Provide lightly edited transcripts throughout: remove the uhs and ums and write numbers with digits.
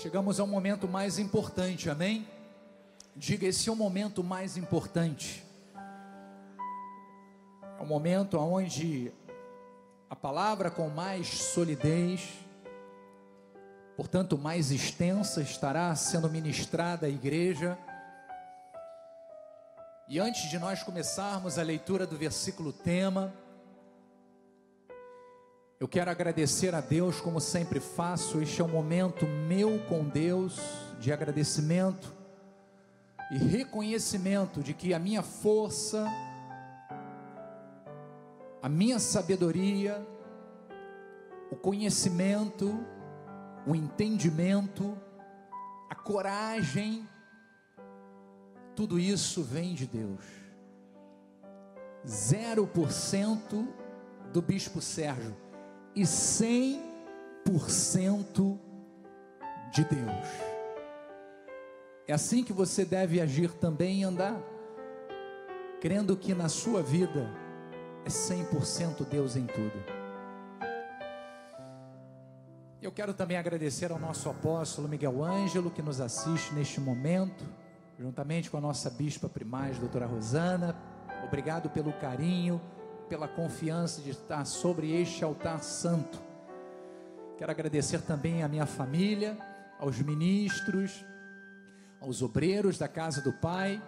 Chegamos ao momento mais importante, amém? Diga, esse é o momento mais importante. É o momento onde a palavra com mais solidez, portanto mais extensa, estará sendo ministrada à igreja. E antes de nós começarmos a leitura do versículo tema, eu quero agradecer a Deus, como sempre faço. Este é um momento meu com Deus, de agradecimento e reconhecimento de que a minha força, a minha sabedoria, o conhecimento, o entendimento, a coragem, tudo isso vem de Deus. 0% do Bispo Sérgio e 100% de Deus. É assim que você deve agir também e andar, crendo que na sua vida é 100% Deus em tudo. Eu quero também agradecer ao nosso apóstolo Miguel Ângelo, que nos assiste neste momento, juntamente com a nossa bispa primaz, doutora Rosana. Obrigado pelo carinho, pela confiança de estar sobre este altar santo. Quero agradecer também à minha família, aos ministros, aos obreiros da casa do Pai,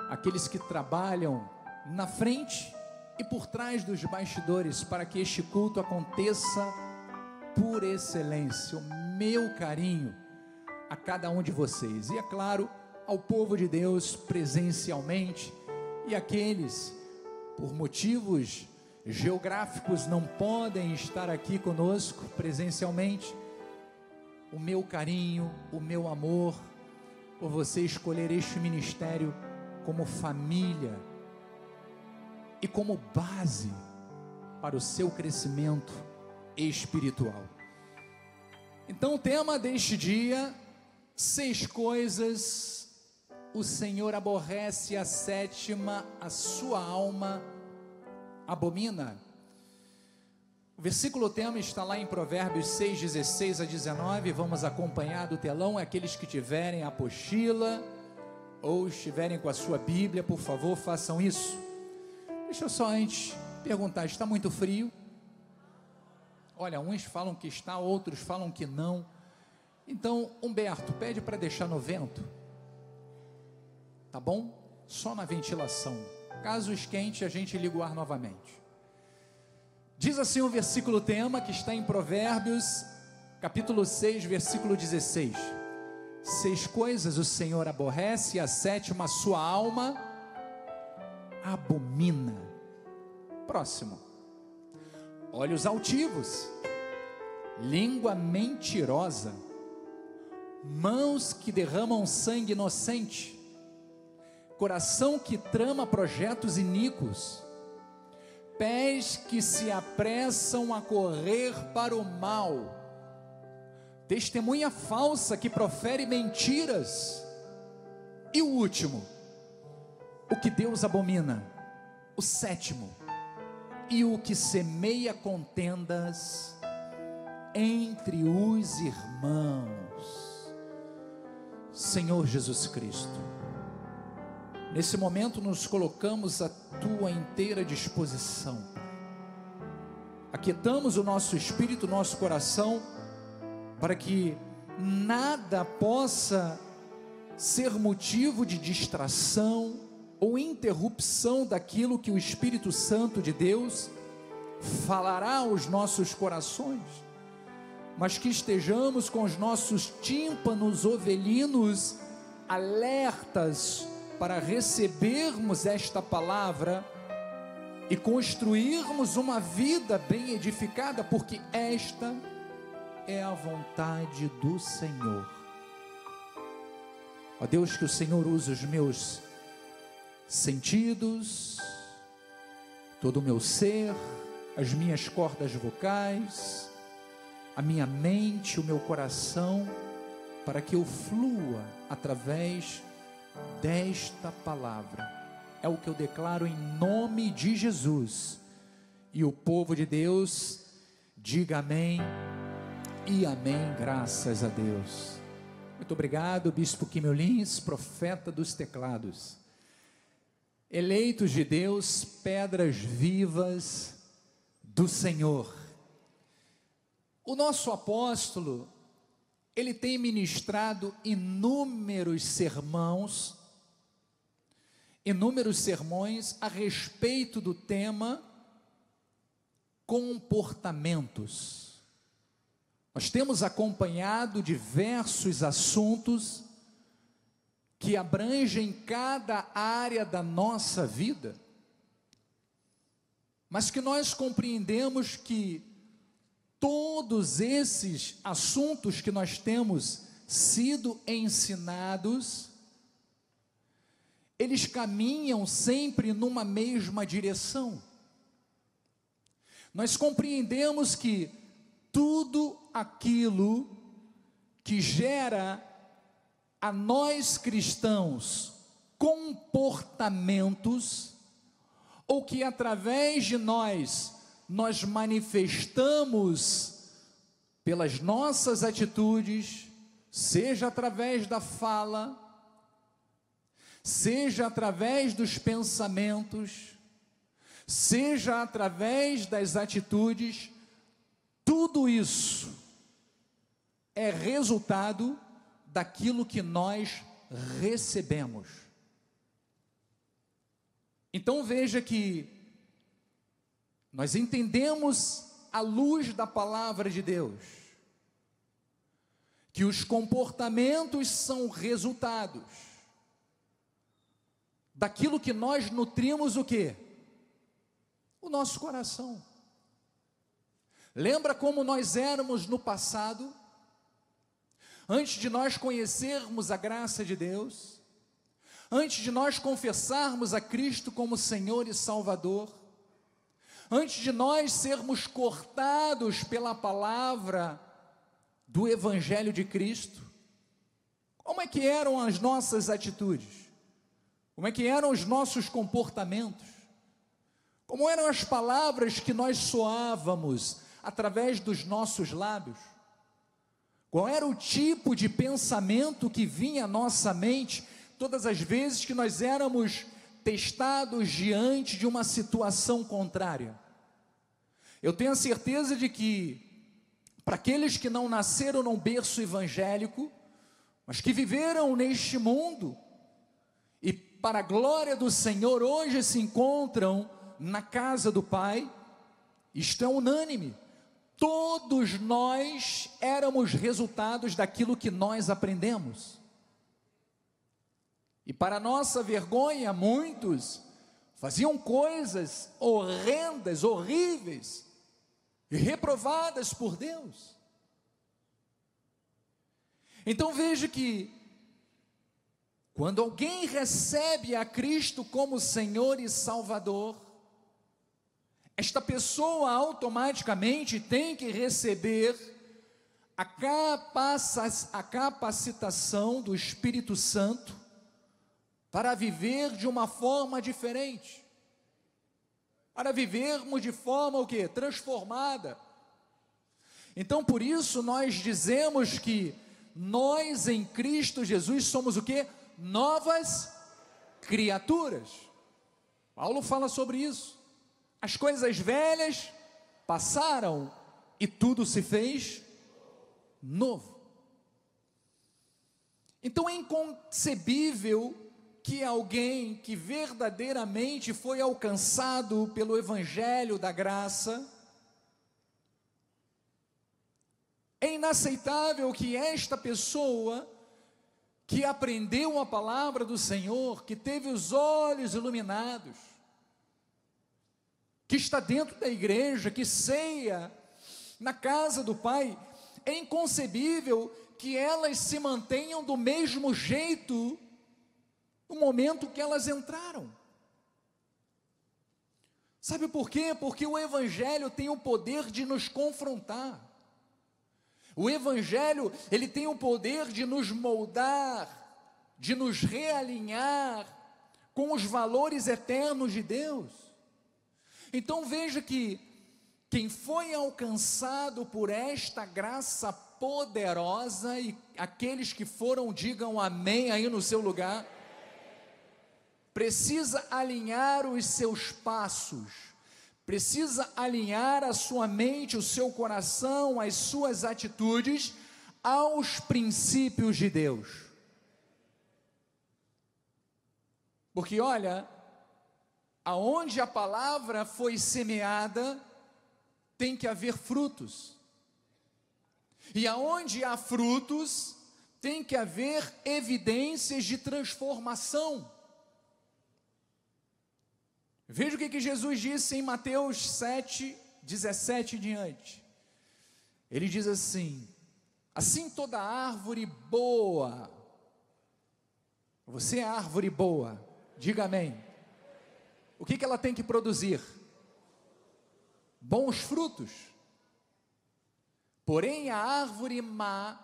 aqueles que trabalham na frente e por trás dos bastidores para que este culto aconteça por excelência. O meu carinho a cada um de vocês, e é claro, ao povo de Deus presencialmente, e aqueles por motivos geográficos não podem estar aqui conosco presencialmente. O meu carinho, o meu amor por você escolher este ministério como família e como base para o seu crescimento espiritual. Então, o tema deste dia: 6 coisas o Senhor aborrece, a 7ª a sua alma abomina. O versículo tema está lá em Provérbios 6, 16 a 19. Vamos acompanhar do telão. Aqueles que tiverem a apostila ou estiverem com a sua Bíblia, por favor, façam isso. Deixa eu só antes perguntar: está muito frio? Olha, uns falam que está, outros falam que não. Então, Humberto, pede para deixar no vento, tá bom? Só na ventilação. Caso esquente, a gente liga o ar novamente. Diz assim o versículo tema, que está em Provérbios, capítulo 6, versículo 16. 6 coisas o Senhor aborrece, e a 7ª a sua alma abomina. Próximo: olhos altivos, língua mentirosa, mãos que derramam sangue inocente, coração que trama projetos iníquos, pés que se apressam a correr para o mal, testemunha falsa que profere mentiras. E o último, o que Deus abomina, o 7º, e o que semeia contendas entre os irmãos. Senhor Jesus Cristo, nesse momento nos colocamos à tua inteira disposição. Aquietamos o nosso espírito, o nosso coração, para que nada possa ser motivo de distração ou interrupção daquilo que o Espírito Santo de Deus falará aos nossos corações, mas que estejamos com os nossos tímpanos ovelinos alertas para recebermos esta palavra e construirmos uma vida bem edificada, porque esta é a vontade do Senhor. Ó Deus, que o Senhor use os meus sentidos, todo o meu ser, as minhas cordas vocais, a minha mente, o meu coração, para que eu flua através desta palavra. É o que eu declaro em nome de Jesus. E o povo de Deus diga amém e amém. Graças a Deus. Muito obrigado, Bispo Quimio Lins, profeta dos teclados. Eleitos de Deus, pedras vivas do Senhor. O nosso apóstolo, ele tem ministrado inúmeros sermões a respeito do tema comportamentos. Nós temos acompanhado diversos assuntos que abrangem cada área da nossa vida, mas que nós compreendemos que todos esses assuntos que nós temos sido ensinados, eles caminham sempre numa mesma direção. Nós compreendemos que tudo aquilo que gera a nós cristãos comportamentos, ou que através de nós manifestamos pelas nossas atitudes, seja através da fala, seja através dos pensamentos, seja através das atitudes, tudo isso é resultado daquilo que nós recebemos. Então veja que nós entendemos à luz da palavra de Deus que os comportamentos são resultados daquilo que nós nutrimos o quê? O nosso coração. Lembra como nós éramos no passado? Antes de nós conhecermos a graça de Deus, antes de nós confessarmos a Cristo como Senhor e Salvador, antes de nós sermos cortados pela palavra do Evangelho de Cristo, como é que eram as nossas atitudes? Como é que eram os nossos comportamentos? Como eram as palavras que nós soávamos através dos nossos lábios? Qual era o tipo de pensamento que vinha à nossa mente todas as vezes que nós éramos testados diante de uma situação contrária? Eu tenho a certeza de que, para aqueles que não nasceram num berço evangélico, mas que viveram neste mundo, e para a glória do Senhor hoje se encontram na casa do Pai, isto é unânime. Todos nós éramos resultados daquilo que nós aprendemos. E para nossa vergonha, muitos faziam coisas horrendas, horríveis, e reprovadas por Deus. Então veja que, quando alguém recebe a Cristo como Senhor e Salvador, esta pessoa automaticamente tem que receber a capacitação do Espírito Santo para viver de uma forma diferente, para vivermos de forma o quê? Transformada. Então por isso nós dizemos que nós em Cristo Jesus somos o quê? Novas criaturas. Paulo fala sobre isso. As coisas velhas passaram e tudo se fez novo. Então é inconcebível que alguém que verdadeiramente foi alcançado pelo Evangelho da graça, é inaceitável que esta pessoa que aprendeu a palavra do Senhor, que teve os olhos iluminados, que está dentro da igreja, que ceia na casa do Pai, é inconcebível que elas se mantenham do mesmo jeito no momento que elas entraram. Sabe por quê? Porque o Evangelho tem o poder de nos confrontar. O Evangelho, ele tem o poder de nos moldar, de nos realinhar com os valores eternos de Deus. Então veja que quem foi alcançado por esta graça poderosa, e aqueles que foram, digam amém aí no seu lugar. Precisa alinhar os seus passos, precisa alinhar a sua mente, o seu coração, as suas atitudes aos princípios de Deus. Porque olha, aonde a palavra foi semeada, tem que haver frutos. E aonde há frutos, tem que haver evidências de transformação. Veja o que Jesus disse em Mateus 7, 17 em diante. Ele diz assim: assim toda árvore boa, você é árvore boa, diga amém. O que ela tem que produzir? Bons frutos. Porém a árvore má,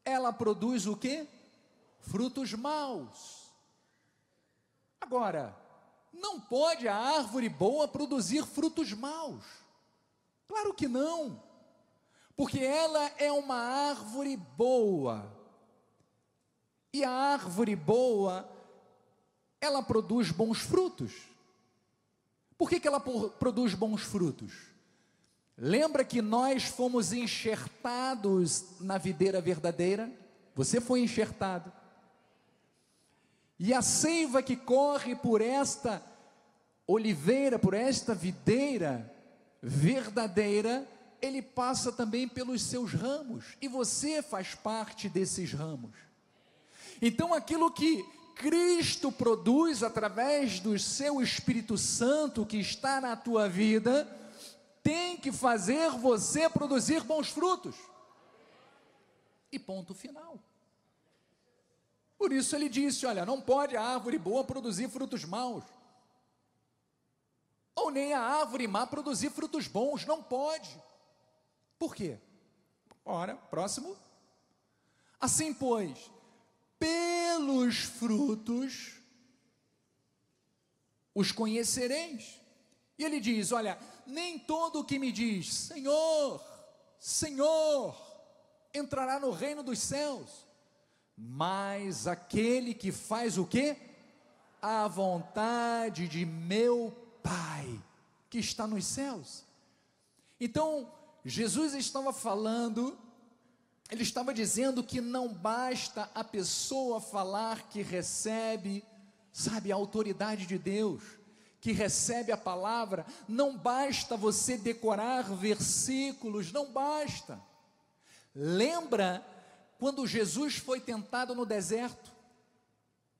ela produz o quê? Frutos maus. Agora, não pode a árvore boa produzir frutos maus. Claro que não, porque ela é uma árvore boa. E a árvore boa, ela produz bons frutos. Por que ela produz bons frutos? Lembra que nós fomos enxertados na videira verdadeira? Você foi enxertado. E a seiva que corre por esta oliveira, por esta videira verdadeira, ele passa também pelos seus ramos, e você faz parte desses ramos. Então aquilo que Cristo produz através do seu Espírito Santo que está na tua vida, tem que fazer você produzir bons frutos. E ponto final. Por isso ele disse, olha, não pode a árvore boa produzir frutos maus, ou nem a árvore má produzir frutos bons, não pode. Por quê? Ora, próximo. Assim, pois, pelos frutos os conhecereis. E ele diz, olha, nem todo o que me diz, Senhor, Senhor, entrará no reino dos céus, mas aquele que faz o quê? A vontade de meu Pai, que está nos céus. Então, Jesus estava falando, ele estava dizendo que não basta a pessoa falar que recebe, sabe, a autoridade de Deus, que recebe a palavra, não basta você decorar versículos, não basta. Lembra quando Jesus foi tentado no deserto?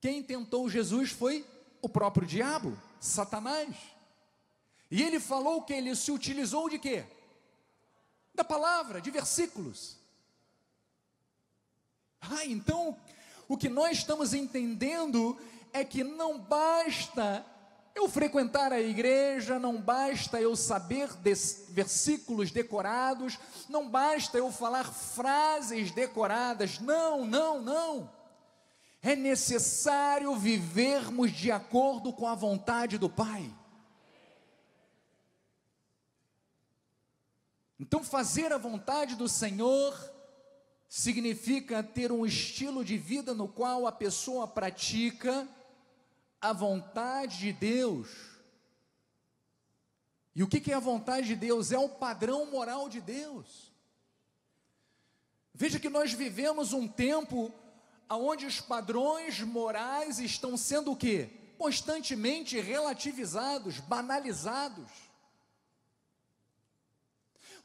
Quem tentou Jesus foi o próprio diabo, Satanás. E ele falou que ele se utilizou de quê? Da palavra, de versículos. Então, o que nós estamos entendendo é que não basta eu frequentar a igreja, não basta eu saber versículos decorados, não basta eu falar frases decoradas, não. É necessário vivermos de acordo com a vontade do Pai. Então, fazer a vontade do Senhor significa ter um estilo de vida no qual a pessoa pratica a vontade de Deus. E o que é a vontade de Deus? É o padrão moral de Deus. Veja que nós vivemos um tempo onde os padrões morais estão sendo o quê? Constantemente relativizados, banalizados.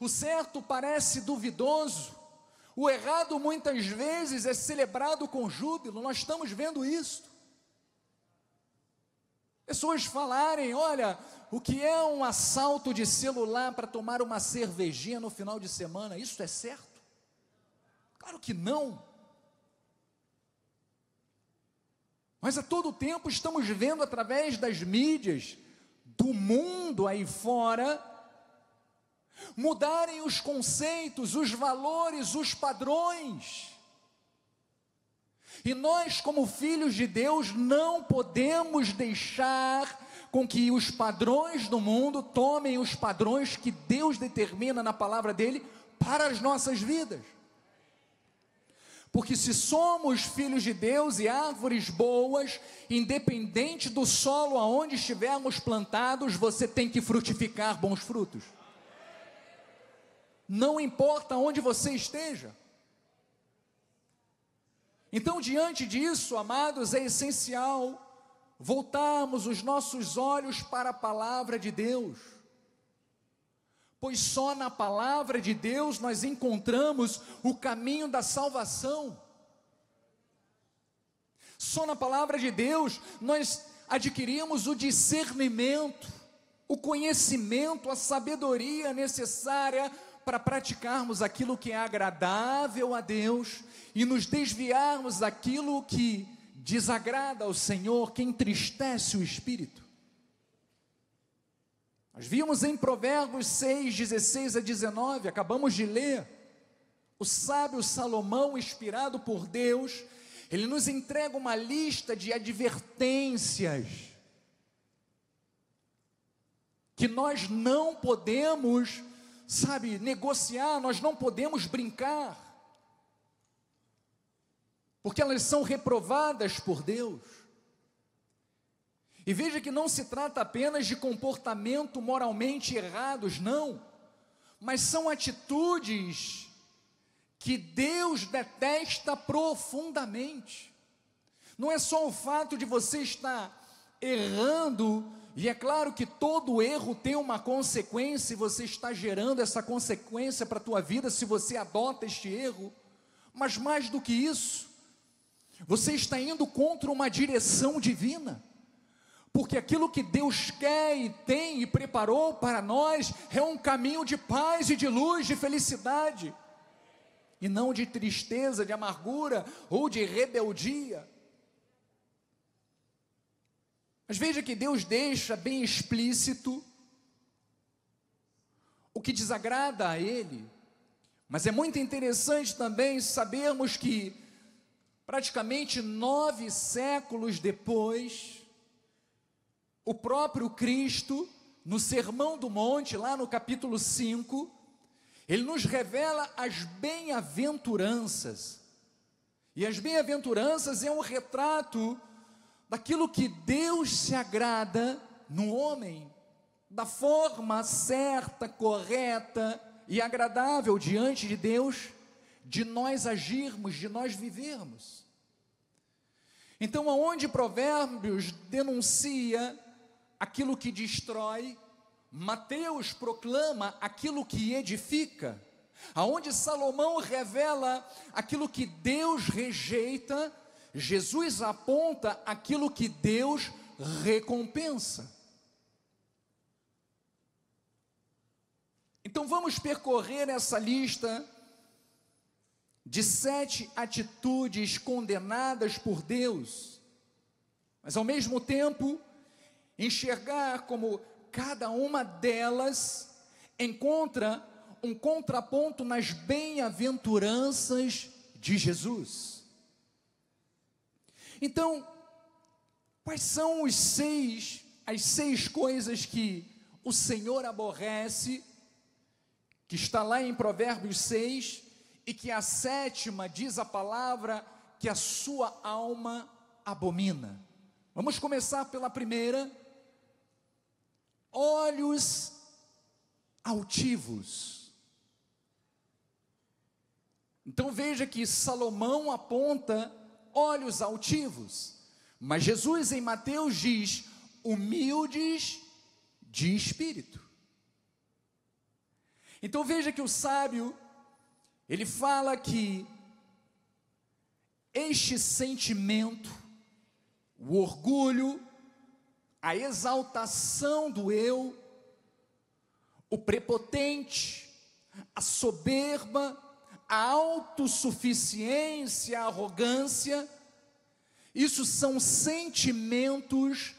O certo parece duvidoso, o errado muitas vezes é celebrado com júbilo. Nós estamos vendo isso. Pessoas falarem, olha, o que é um assalto de celular para tomar uma cervejinha no final de semana, isso é certo? Claro que não. Mas a todo tempo estamos vendo através das mídias, do mundo aí fora, mudarem os conceitos, os valores, os padrões. E nós, como filhos de Deus, não podemos deixar com que os padrões do mundo tomem os padrões que Deus determina na palavra dele para as nossas vidas. Porque se somos filhos de Deus e árvores boas, independente do solo aonde estivermos plantados, você tem que frutificar bons frutos. Não importa onde você esteja. Então, diante disso, amados, é essencial voltarmos os nossos olhos para a palavra de Deus, pois só na palavra de Deus nós encontramos o caminho da salvação. Só na palavra de Deus nós adquirimos o discernimento, o conhecimento, a sabedoria necessária para praticarmos aquilo que é agradável a Deus e nos desviarmos daquilo que desagrada ao Senhor, que entristece o espírito. Nós vimos em Provérbios 6, 16 a 19, acabamos de ler, o sábio Salomão, inspirado por Deus, ele nos entrega uma lista de advertências que nós não podemos, negociar, nós não podemos brincar, porque elas são reprovadas por Deus. E veja que não se trata apenas de comportamento moralmente errados, não, mas são atitudes que Deus detesta profundamente. Não é só o fato de você estar errando, e é claro que todo erro tem uma consequência, e você está gerando essa consequência para a tua vida se você adota este erro, mas mais do que isso, você está indo contra uma direção divina, porque aquilo que Deus quer e tem e preparou para nós é um caminho de paz e de luz, de felicidade, e não de tristeza, de amargura ou de rebeldia. Mas veja que Deus deixa bem explícito o que desagrada a Ele, mas é muito interessante também sabermos que praticamente 9 séculos depois, o próprio Cristo, no Sermão do Monte, lá no capítulo 5, ele nos revela as bem-aventuranças, e as bem-aventuranças é um retrato daquilo que Deus se agrada no homem, da forma certa, correta e agradável diante de Deus, de nós agirmos, de nós vivermos. Então, aonde Provérbios denuncia aquilo que destrói, Mateus proclama aquilo que edifica. Aonde Salomão revela aquilo que Deus rejeita, Jesus aponta aquilo que Deus recompensa. Então vamos percorrer essa lista de 7 atitudes condenadas por Deus, mas ao mesmo tempo enxergar como cada uma delas encontra um contraponto nas bem-aventuranças de Jesus. Então, quais são as 6 coisas que o Senhor aborrece, que está lá em Provérbios 6, e que a 7ª diz a palavra que a sua alma abomina? Vamos começar pela primeira: olhos altivos. Então veja que Salomão aponta olhos altivos, mas Jesus em Mateus diz humildes de espírito. Então veja que o sábio, ele fala que este sentimento, o orgulho, a exaltação do eu, o prepotente, a soberba, a autossuficiência, a arrogância, isso são sentimentos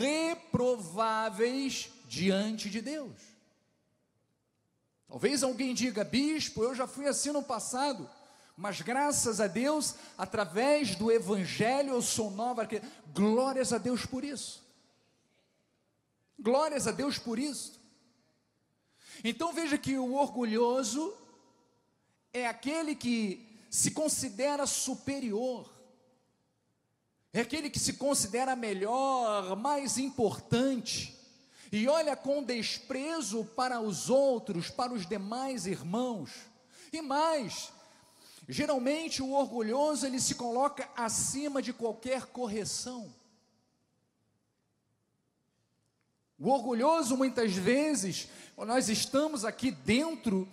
reprováveis diante de Deus. Talvez alguém diga: bispo, eu já fui assim no passado, mas graças a Deus, através do Evangelho eu sou nova. Glórias a Deus por isso. Glórias a Deus por isso. Então veja que o orgulhoso é aquele que se considera superior, é aquele que se considera melhor, mais importante, e olha com desprezo para os outros, para os demais irmãos. E mais, geralmente o orgulhoso, ele se coloca acima de qualquer correção. O orgulhoso, muitas vezes, nós estamos aqui dentro,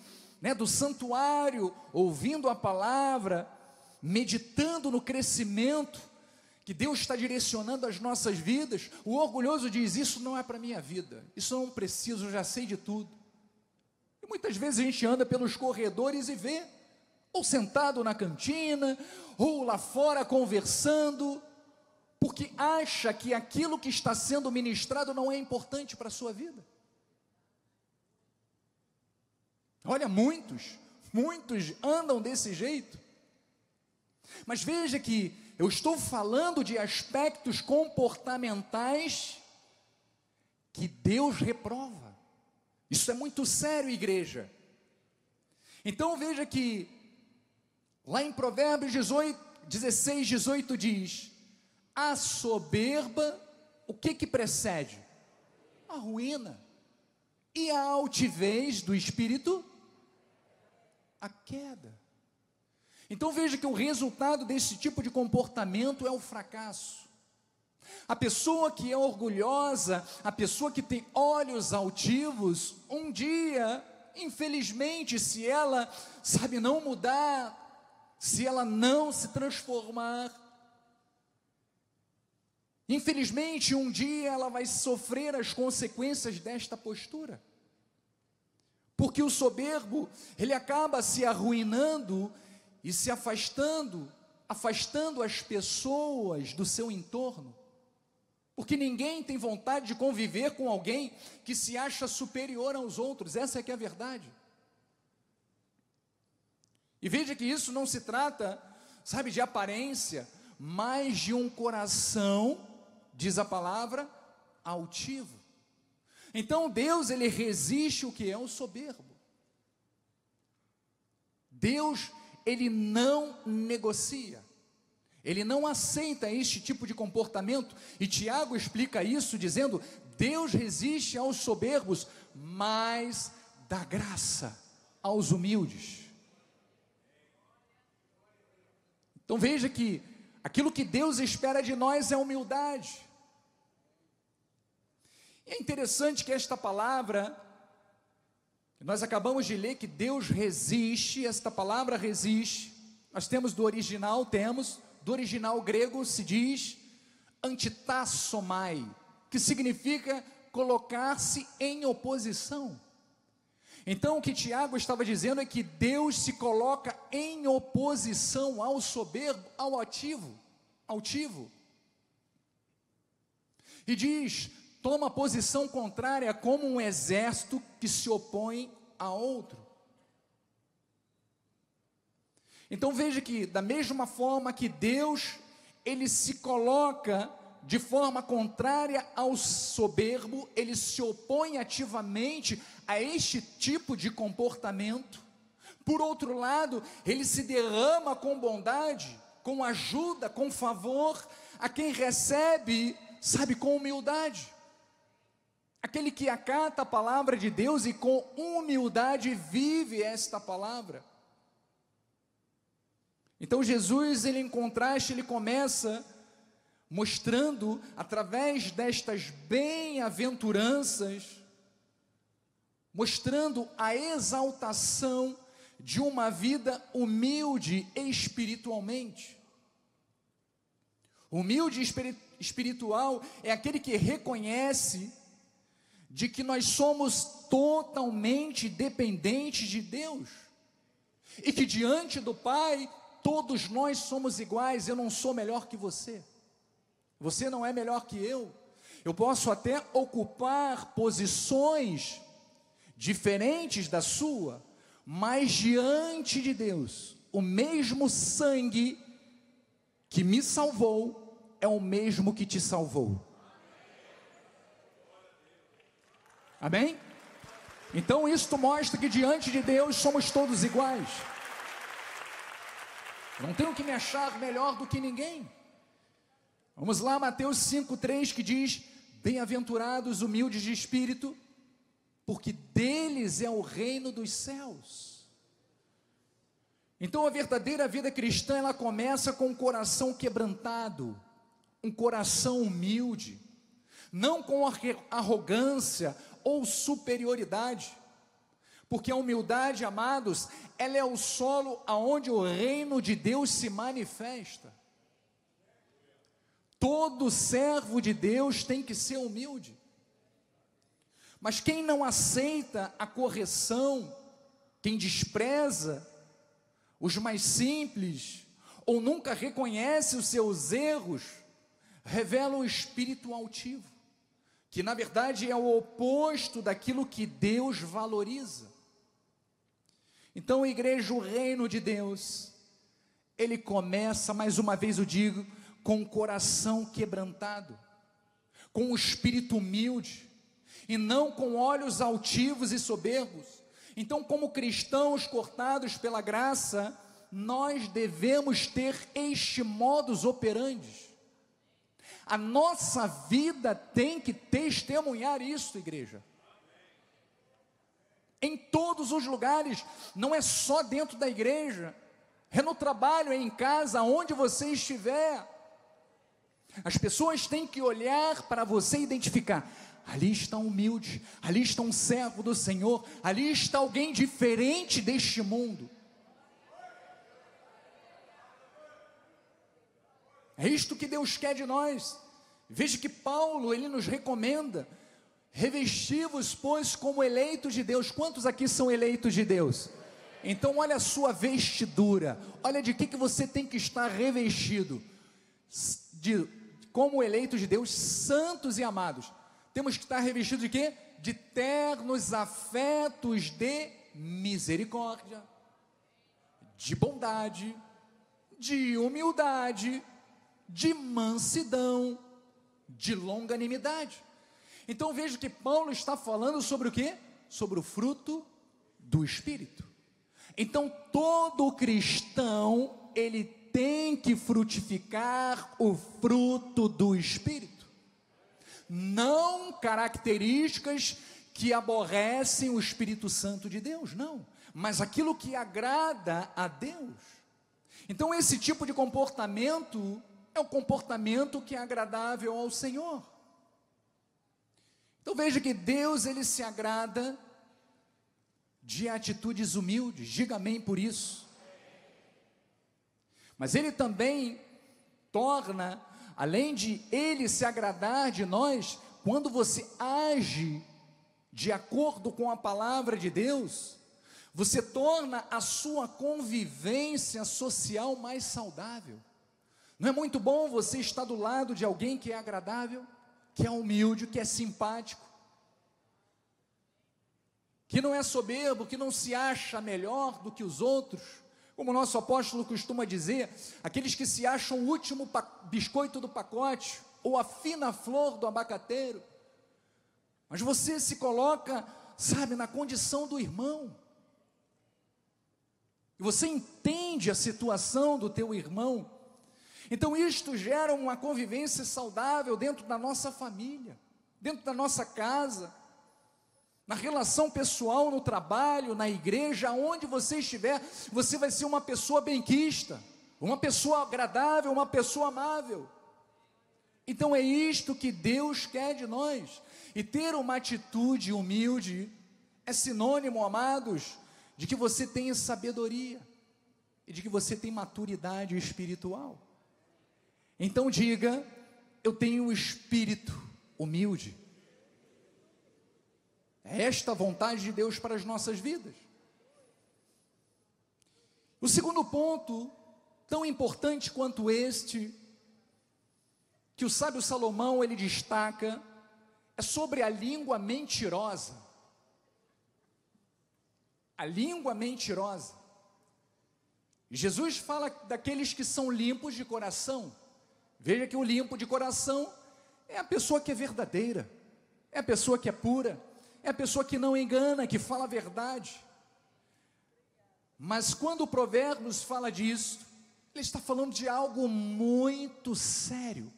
do santuário, ouvindo a palavra, meditando no crescimento que Deus está direcionando as nossas vidas. O orgulhoso diz: isso não é para a minha vida, isso eu não preciso, eu já sei de tudo. E muitas vezes a gente anda pelos corredores e vê, ou sentado na cantina, ou lá fora conversando, porque acha que aquilo que está sendo ministrado não é importante para a sua vida. Olha, muitos andam desse jeito. Mas veja que eu estou falando de aspectos comportamentais que Deus reprova. Isso é muito sério, igreja. Então veja que lá em Provérbios 16, 18 diz: a soberba, o que precede? A ruína. E a altivez do espírito? A queda. Então veja que o resultado desse tipo de comportamento é o fracasso. A pessoa que é orgulhosa, a pessoa que tem olhos altivos, um dia, infelizmente, se ela, não mudar, se ela não se transformar, infelizmente, um dia ela vai sofrer as consequências desta postura. Porque o soberbo, ele acaba se arruinando e se afastando as pessoas do seu entorno, porque ninguém tem vontade de conviver com alguém que se acha superior aos outros. Essa é que é a verdade. E veja que isso não se trata, de aparência, mas de um coração, diz a palavra, altivo. Então Deus, ele resiste o que é o soberbo. Deus, ele não negocia, ele não aceita este tipo de comportamento, e Tiago explica isso dizendo: Deus resiste aos soberbos, mas dá graça aos humildes. Então veja que aquilo que Deus espera de nós é humildade. E é interessante que esta palavra, nós acabamos de ler que Deus resiste, esta palavra resiste, nós temos do original grego se diz antitassomai, que significa colocar-se em oposição. Então o que Tiago estava dizendo é que Deus se coloca em oposição ao soberbo, ao altivo, e diz: toma posição contrária como um exército que se opõe a outro. Então veja que da mesma forma que Deus, ele se coloca de forma contrária ao soberbo, ele se opõe ativamente a este tipo de comportamento. Por outro lado, ele se derrama com bondade, com ajuda, com favor a quem recebe, com humildade. Aquele que acata a palavra de Deus e com humildade vive esta palavra. Então Jesus, ele em contraste, ele começa mostrando, através destas bem-aventuranças, mostrando a exaltação de uma vida humilde espiritualmente. Humilde espiritual é aquele que reconhece de que nós somos totalmente dependentes de Deus, e que diante do Pai, todos nós somos iguais. Eu não sou melhor que você, você não é melhor que eu posso até ocupar posições diferentes da sua, mas diante de Deus, o mesmo sangue que me salvou é o mesmo que te salvou. Amém? Então isto mostra que diante de Deus somos todos iguais. Não tenho que me achar melhor do que ninguém. Vamos lá, Mateus 5,3, que diz: bem-aventurados os humildes de espírito, porque deles é o reino dos céus. Então a verdadeira vida cristã, ela começa com um coração quebrantado, um coração humilde, não com arrogância ou superioridade, porque a humildade, amados, ela é o solo aonde o reino de Deus se manifesta. Todo servo de Deus tem que ser humilde. Mas quem não aceita a correção, quem despreza os mais simples, ou nunca reconhece os seus erros, revela um espírito altivo, que na verdade é o oposto daquilo que Deus valoriza. Então, igreja, o reino de Deus, ele começa, mais uma vez eu digo, com o coração quebrantado, com o espírito humilde, e não com olhos altivos e soberbos. Então, como cristãos cortados pela graça, nós devemos ter este modus operandi. A nossa vida tem que testemunhar isso, igreja. Em todos os lugares, não é só dentro da igreja, é no trabalho, é em casa, onde você estiver. As pessoas têm que olhar para você e identificar: ali está um humilde, ali está um servo do Senhor, ali está alguém diferente deste mundo. É isto que Deus quer de nós. Veja que Paulo, ele nos recomenda: revesti-vos, pois, como eleitos de Deus. Quantos aqui são eleitos de Deus? Então olha a sua vestidura, olha de que você tem que estar revestido, como eleitos de Deus, santos e amados. Temos que estar revestidos de quê? De ternos afetos de misericórdia, de bondade, de humildade, de mansidão, de longanimidade. Então veja que Paulo está falando sobre o quê? Sobre o fruto do Espírito. Então todo cristão, ele tem que frutificar o fruto do Espírito, não características que aborrecem o Espírito Santo de Deus, não, mas aquilo que agrada a Deus. Então esse tipo de comportamento é o comportamento que é agradável ao Senhor. Então veja que Deus, ele se agrada de atitudes humildes, diga amém por isso. Mas ele também torna, além de ele se agradar de nós, quando você age de acordo com a palavra de Deus, você torna a sua convivência social mais saudável. Não é muito bom você estar do lado de alguém que é agradável, que é humilde, que é simpático, que não é soberbo, que não se acha melhor do que os outros? Como o nosso apóstolo costuma dizer, aqueles que se acham o último biscoito do pacote, ou a fina flor do abacateiro. Mas você se coloca, sabe, na condição do irmão, e você entende a situação do teu irmão. Então isto gera uma convivência saudável dentro da nossa família, dentro da nossa casa, na relação pessoal, no trabalho, na igreja, aonde você estiver, você vai ser uma pessoa benquista, uma pessoa agradável, uma pessoa amável. Então é isto que Deus quer de nós, e ter uma atitude humilde é sinônimo, amados, de que você tenha sabedoria, e de que você tem maturidade espiritual. Então diga: eu tenho um espírito humilde. É esta a vontade de Deus para as nossas vidas. O segundo ponto, tão importante quanto este, que o sábio Salomão ele destaca, é sobre a língua mentirosa. A língua mentirosa. Jesus fala daqueles que são limpos de coração. Veja que o limpo de coração é a pessoa que é verdadeira, é a pessoa que é pura, é a pessoa que não engana, que fala a verdade. Mas quando o Provérbios fala disso, Ele está falando de algo muito sério,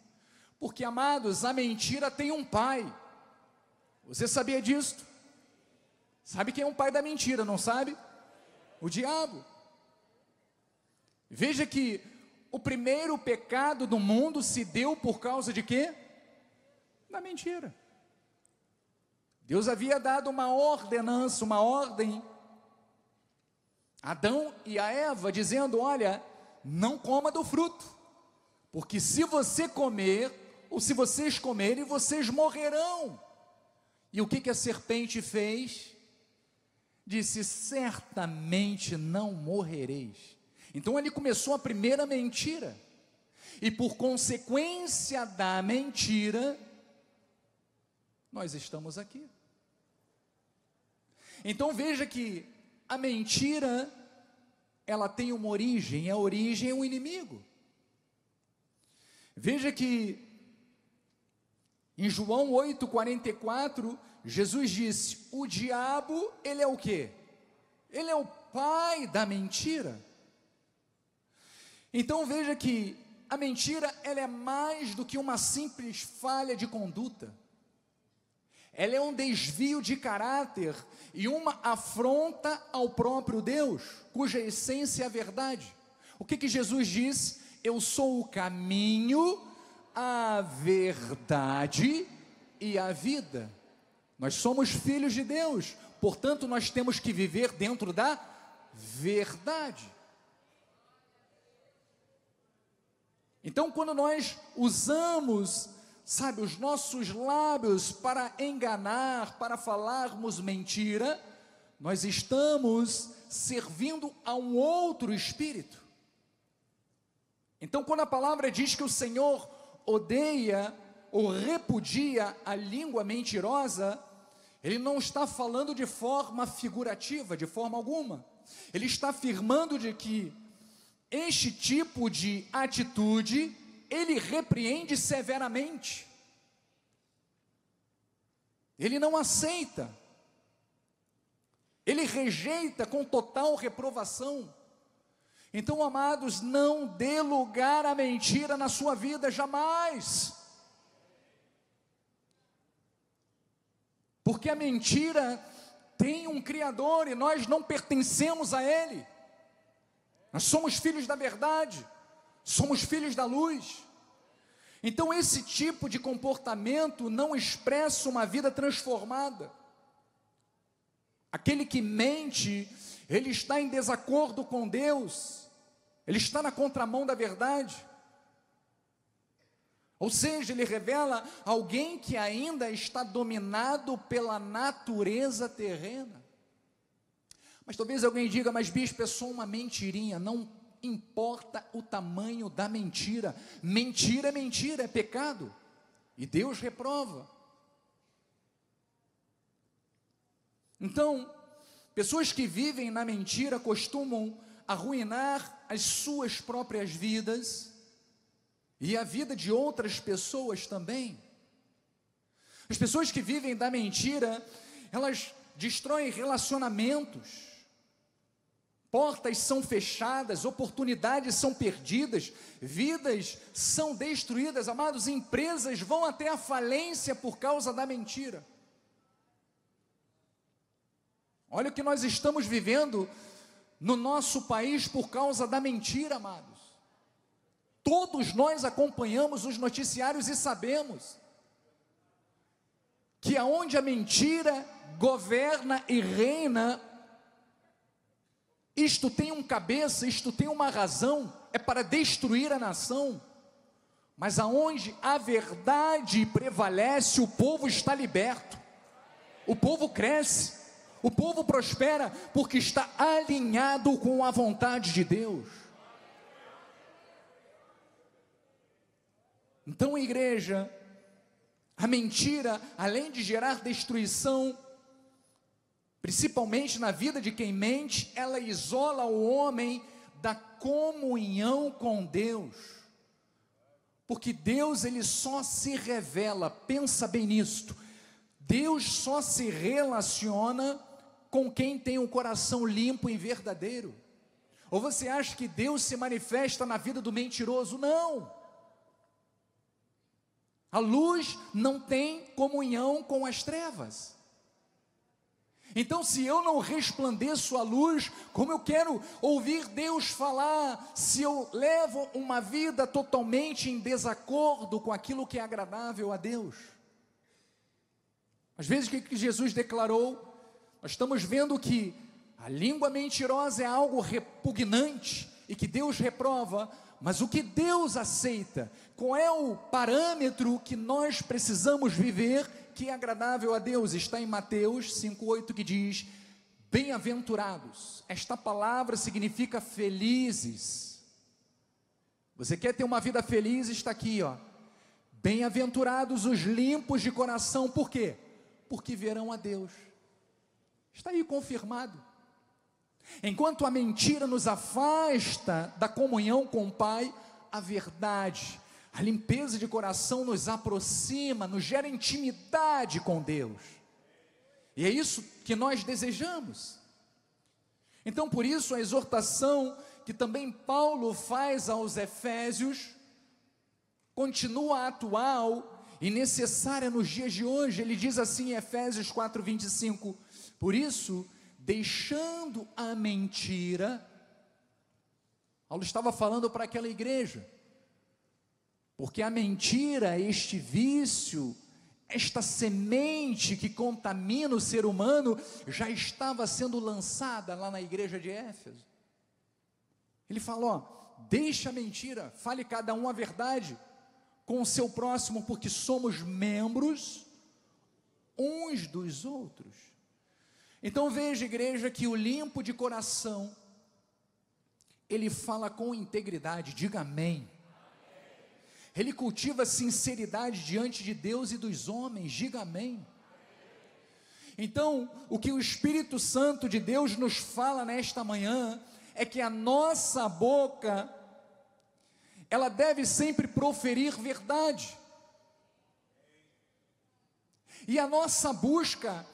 porque, amados, a mentira tem um pai. Você sabia disso? Sabe quem é o pai da mentira, não sabe? O diabo. Veja que o primeiro pecado do mundo se deu por causa de quê? Da mentira. Deus havia dado uma ordenança, uma ordem a Adão e a Eva, dizendo: olha, não coma do fruto, porque se você comer, ou se vocês comerem, vocês morrerão. E o que a serpente fez? Disse: certamente não morrereis. Então ele começou a primeira mentira, e por consequência da mentira, nós estamos aqui. Então veja que a mentira, ela tem uma origem, a origem é um inimigo. Veja que em João 8,44, Jesus disse: o diabo, ele é o quê? Ele é o pai da mentira. Então veja que a mentira, ela é mais do que uma simples falha de conduta. Ela é um desvio de caráter e uma afronta ao próprio Deus, cuja essência é a verdade. O que Jesus disse? Eu sou o caminho, a verdade e a vida. Nós somos filhos de Deus, portanto nós temos que viver dentro da verdade. Então, quando nós usamos, sabe, os nossos lábios para enganar, para falarmos mentira, nós estamos servindo a um outro espírito. Então, quando a palavra diz que o Senhor odeia ou repudia a língua mentirosa, Ele não está falando de forma figurativa, de forma alguma. Ele está afirmando de que este tipo de atitude, Ele repreende severamente. Ele não aceita. Ele rejeita com total reprovação. Então, amados, não dê lugar à mentira na sua vida, jamais. Porque a mentira tem um Criador e nós não pertencemos a Ele. Nós somos filhos da verdade, somos filhos da luz. Então esse tipo de comportamento não expressa uma vida transformada. Aquele que mente, ele está em desacordo com Deus, ele está na contramão da verdade. Ou seja, ele revela alguém que ainda está dominado pela natureza terrena. Mas talvez alguém diga: mas bispo, é só uma mentirinha. Não importa o tamanho da mentira. Mentira é mentira, é pecado. E Deus reprova. Então, pessoas que vivem na mentira costumam arruinar as suas próprias vidas e a vida de outras pessoas também. As pessoas que vivem da mentira, elas destroem relacionamentos. Portas são fechadas, oportunidades são perdidas, vidas são destruídas, amados, empresas vão até a falência por causa da mentira. Olha o que nós estamos vivendo no nosso país por causa da mentira, amados. Todos nós acompanhamos os noticiários e sabemos que aonde a mentira governa e reina, isto tem um cabeça, isto tem uma razão, é para destruir a nação. Mas aonde a verdade prevalece, o povo está liberto, o povo cresce, o povo prospera, porque está alinhado com a vontade de Deus. Então, igreja, a mentira, além de gerar destruição, principalmente na vida de quem mente, ela isola o homem da comunhão com Deus, porque Deus, ele só se revela, pensa bem nisto, Deus só se relaciona com quem tem um coração limpo e verdadeiro. Ou você acha que Deus se manifesta na vida do mentiroso? Não. A luz não tem comunhão com as trevas. Então, se eu não resplandeço a luz, como eu quero ouvir Deus falar, se eu levo uma vida totalmente em desacordo com aquilo que é agradável a Deus? Às vezes, o que Jesus declarou? Nós estamos vendo que a língua mentirosa é algo repugnante e que Deus reprova, mas o que Deus aceita? Qual é o parâmetro que nós precisamos viver que é agradável a Deus? Está em Mateus 5,8, que diz: bem-aventurados. Esta palavra significa felizes. Você quer ter uma vida feliz? Está aqui, ó. Bem-aventurados os limpos de coração. Por quê? Porque verão a Deus. Está aí confirmado. Enquanto a mentira nos afasta da comunhão com o Pai, a verdade, a limpeza de coração nos aproxima, nos gera intimidade com Deus. E é isso que nós desejamos. Então, por isso, a exortação que também Paulo faz aos Efésios continua atual e necessária nos dias de hoje. Ele diz assim em Efésios 4:25: por isso, deixando a mentira, Paulo estava falando para aquela igreja, porque a mentira, este vício, esta semente que contamina o ser humano, já estava sendo lançada lá na igreja de Éfeso. Ele falou, ó, deixa a mentira, fale cada um a verdade com o seu próximo, porque somos membros uns dos outros. Então veja, igreja, que o limpo de coração, ele fala com integridade, diga amém. Ele cultiva sinceridade diante de Deus e dos homens, diga amém. Então, o que o Espírito Santo de Deus nos fala nesta manhã, é que a nossa boca, ela deve sempre proferir verdade, e a nossa busca,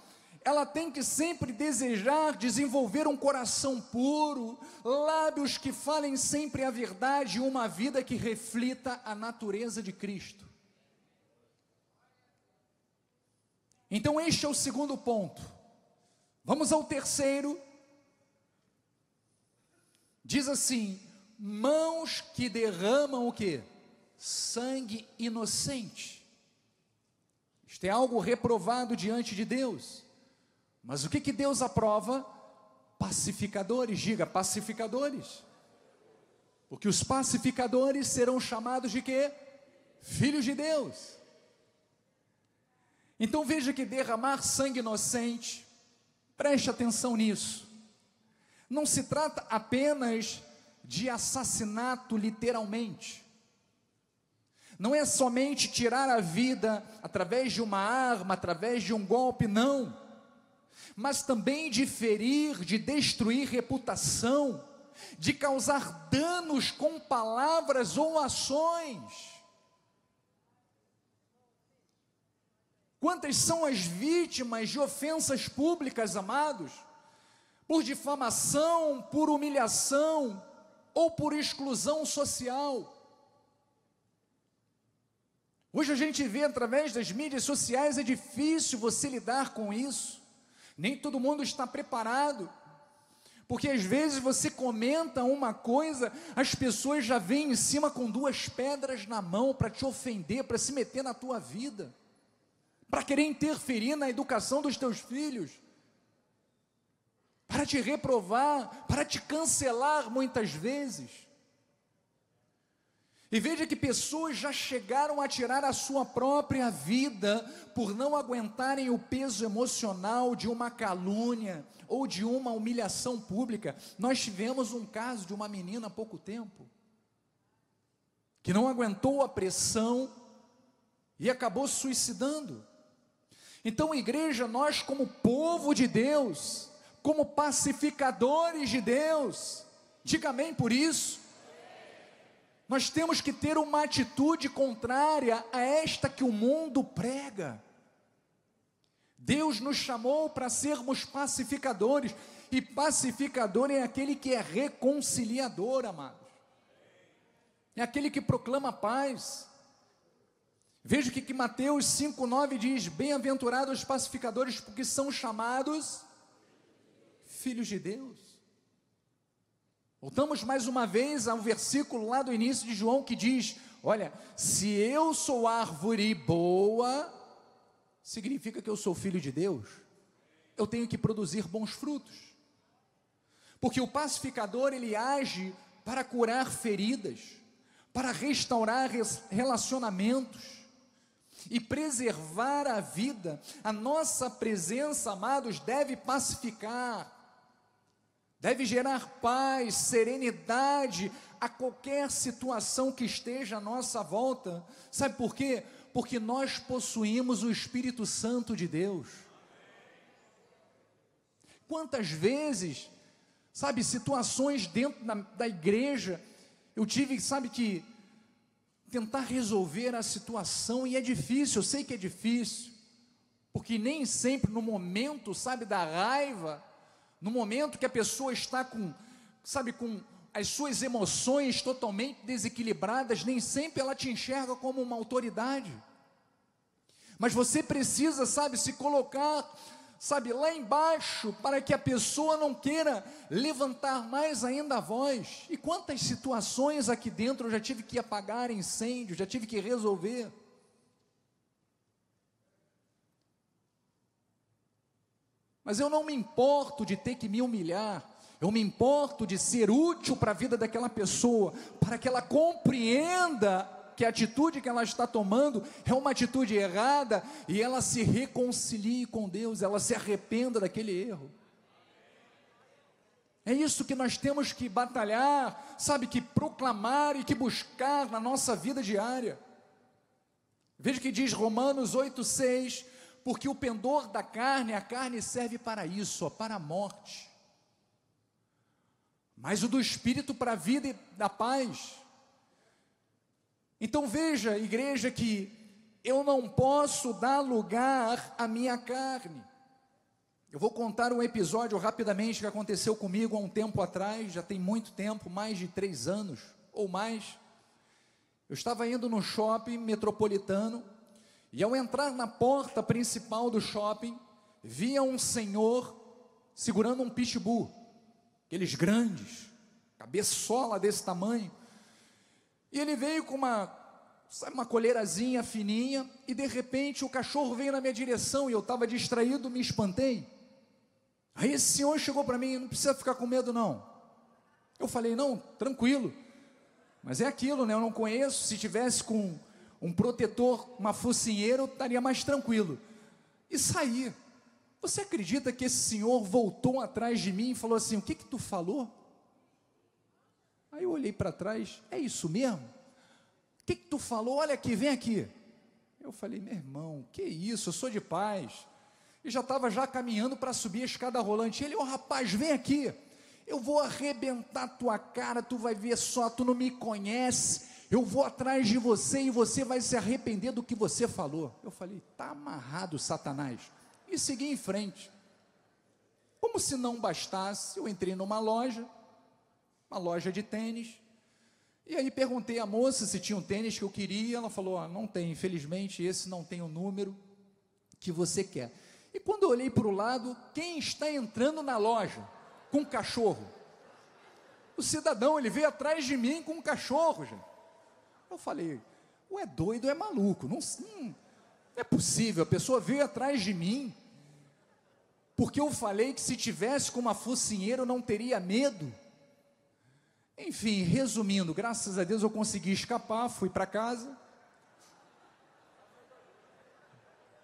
ela tem que sempre desejar desenvolver um coração puro, lábios que falem sempre a verdade, e uma vida que reflita a natureza de Cristo. Então este é o segundo ponto. Vamos ao terceiro. Diz assim: mãos que derramam o quê? Sangue inocente. Isto é algo reprovado diante de Deus. Mas o que Deus aprova? Pacificadores, diga, pacificadores. Porque os pacificadores serão chamados de quê? Filhos de Deus. Então veja que derramar sangue inocente, preste atenção nisso, não se trata apenas de assassinato literalmente, não é somente tirar a vida através de uma arma, através de um golpe, não, mas também de ferir, de destruir reputação, de causar danos com palavras ou ações. Quantas são as vítimas de ofensas públicas, amados? Por difamação, por humilhação, ou por exclusão social. Hoje a gente vê através das mídias sociais, é difícil você lidar com isso. Nem todo mundo está preparado, porque às vezes você comenta uma coisa, as pessoas já vêm em cima com 2 pedras na mão para te ofender, para se meter na tua vida, para querer interferir na educação dos teus filhos, para te reprovar, para te cancelar muitas vezes. E veja que pessoas já chegaram a tirar a sua própria vida por não aguentarem o peso emocional de uma calúnia ou de uma humilhação pública. Nós tivemos um caso de uma menina há pouco tempo, que não aguentou a pressão e acabou se suicidando. Então, igreja, nós como povo de Deus, como pacificadores de Deus, diga amém por isso, nós temos que ter uma atitude contrária a esta que o mundo prega. Deus nos chamou para sermos pacificadores, E pacificador é aquele que é reconciliador, amados. É aquele que proclama paz. Veja o que Mateus 5,9 diz: bem-aventurados os pacificadores, porque são chamados filhos de Deus. Voltamos mais uma vez ao versículo lá do início de João, que diz: olha, se eu sou árvore boa, significa que eu sou filho de Deus. Eu tenho que produzir bons frutos, porque o pacificador, ele age para curar feridas, para restaurar relacionamentos e preservar a vida. A nossa presença, amados, deve pacificar, deve gerar paz, serenidade a qualquer situação que esteja à nossa volta. Sabe por quê? Porque nós possuímos o Espírito Santo de Deus. Quantas vezes, sabe, situações dentro da igreja, eu tive, sabe, que tentar resolver a situação, e é difícil, eu sei que é difícil, porque nem sempre no momento, sabe, da raiva, no momento que a pessoa está com, sabe, com as suas emoções totalmente desequilibradas, nem sempre ela te enxerga como uma autoridade, mas você precisa, sabe, se colocar, sabe, lá embaixo, para que a pessoa não queira levantar mais ainda a voz. E quantas situações aqui dentro eu já tive que apagar incêndio, já tive que resolver. Mas eu não me importo de ter que me humilhar, eu me importo de ser útil para a vida daquela pessoa, para que ela compreenda que a atitude que ela está tomando é uma atitude errada, e ela se reconcilie com Deus, ela se arrependa daquele erro. É isso que nós temos que batalhar, sabe, que proclamar e que buscar na nossa vida diária. Veja o que diz Romanos 8,6: porque o pendor da carne, a carne serve para isso, ó, para a morte, mas o do Espírito para a vida e da paz. Então veja, igreja, que eu não posso dar lugar à minha carne. Eu vou contar um episódio rapidamente que aconteceu comigo há um tempo atrás, já tem muito tempo, mais de 3 anos ou mais. Eu estava indo no shopping metropolitano, e ao entrar na porta principal do shopping, via um senhor segurando um pitbull, aqueles grandes, cabeçola desse tamanho. E ele veio com uma coleirazinha fininha, e de repente o cachorro veio na minha direção, e eu estava distraído, me espantei. Aí esse senhor chegou para mim: não precisa ficar com medo não. Eu falei: não, tranquilo. Mas é aquilo, né? Eu não conheço, se tivesse com um protetor, uma focinheira, eu estaria mais tranquilo. E saí. Você acredita que esse senhor voltou atrás de mim e falou assim: o que tu falou? Aí eu olhei para trás: é isso mesmo? O que tu falou? Olha aqui, vem aqui. Eu falei: meu irmão, que isso, eu sou de paz. E já estava caminhando para subir a escada rolante. Ele: rapaz, vem aqui, eu vou arrebentar tua cara, tu vai ver só, tu não me conhece, eu vou atrás de você e você vai se arrepender do que você falou. Eu falei: tá amarrado, Satanás. E segui em frente. Como se não bastasse, eu entrei numa loja, uma loja de tênis, e aí perguntei à moça se tinha um tênis que eu queria. Ela falou: não tem, infelizmente, esse não tem o número que você quer. E quando eu olhei para o lado, quem está entrando na loja com um cachorro? O cidadão, ele veio atrás de mim com um cachorro, gente. Eu falei: ou é doido ou é maluco, não é possível, a pessoa veio atrás de mim, porque eu falei que se tivesse com uma focinheira eu não teria medo. Enfim, resumindo, graças a Deus eu consegui escapar, fui para casa.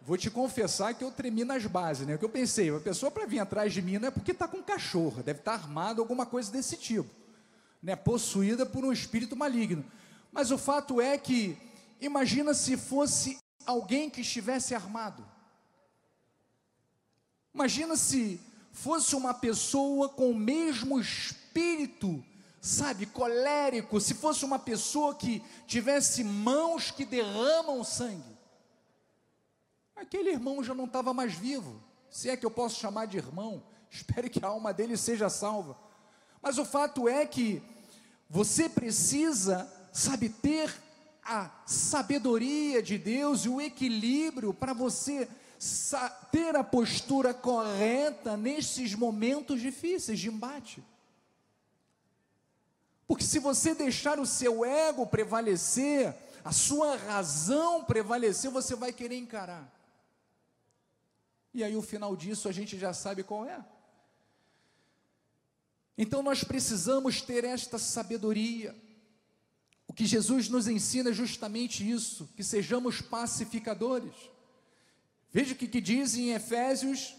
Vou te confessar que eu tremi nas bases, né? O que eu pensei, a pessoa para vir atrás de mim não é porque está com cachorro, deve estar armado, alguma coisa desse tipo, né? Possuída por um espírito maligno. Mas o fato é que, imagina se fosse alguém que estivesse armado. Imagina se fosse uma pessoa com o mesmo espírito, sabe, colérico, se fosse uma pessoa que tivesse mãos que derramam sangue. Aquele irmão já não estava mais vivo, se é que eu posso chamar de irmão. espere que a alma dele seja salva. Mas o fato é que você precisa, sabe, ter a sabedoria de Deus e o equilíbrio para você ter a postura correta nesses momentos difíceis de embate. Porque se você deixar o seu ego prevalecer, a sua razão prevalecer, você vai querer encarar. E aí o final disso a gente já sabe qual é. Então nós precisamos ter esta sabedoria. O que Jesus nos ensina é justamente isso, que sejamos pacificadores. Veja o que diz em Efésios,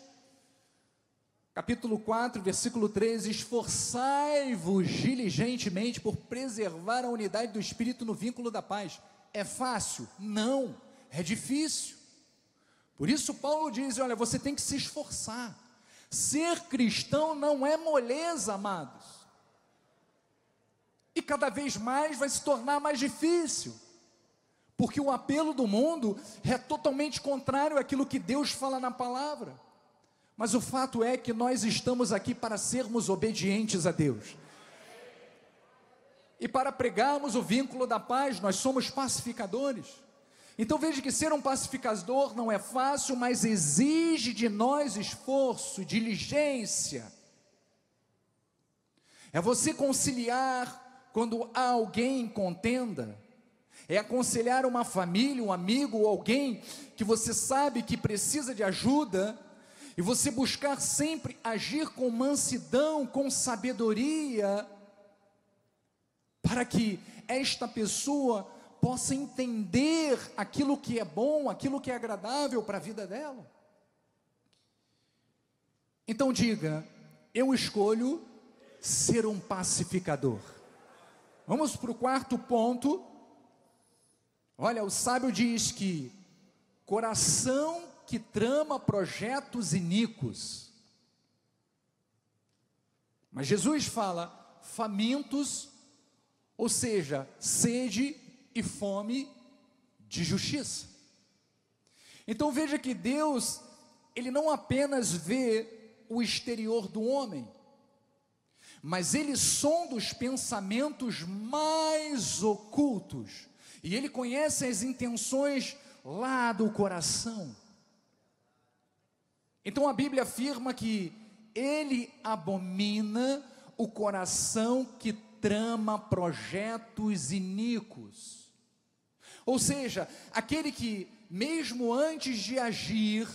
capítulo 4, versículo 13: esforçai-vos diligentemente por preservar a unidade do Espírito no vínculo da paz. É fácil? Não, é difícil. Por isso Paulo diz, olha, você tem que se esforçar. Ser cristão não é moleza, amados. E cada vez mais vai se tornar mais difícil. Porque o apelo do mundo é totalmente contrário àquilo que Deus fala na palavra. Mas o fato é que nós estamos aqui para sermos obedientes a Deus. E para pregarmos o vínculo da paz, nós somos pacificadores. Então veja que ser um pacificador não é fácil, mas exige de nós esforço, diligência. É você conciliar quando há alguém em contenda. É aconselhar uma família, um amigo ou alguém que você sabe que precisa de ajuda, e você buscar sempre agir com mansidão, com sabedoria, para que esta pessoa possa entender aquilo que é bom, aquilo que é agradável para a vida dela. Então diga, eu escolho ser um pacificador. Vamos para o quarto ponto. Olha, o sábio diz que coração que trama projetos iníquos. Mas Jesus fala famintos, ou seja, sede e fome de justiça. Então veja que Deus, Ele não apenas vê o exterior do homem, mas Ele sonda os pensamentos mais ocultos, e Ele conhece as intenções lá do coração. Então a Bíblia afirma que Ele abomina o coração que trama projetos iníquos. Ou seja, aquele que, mesmo antes de agir,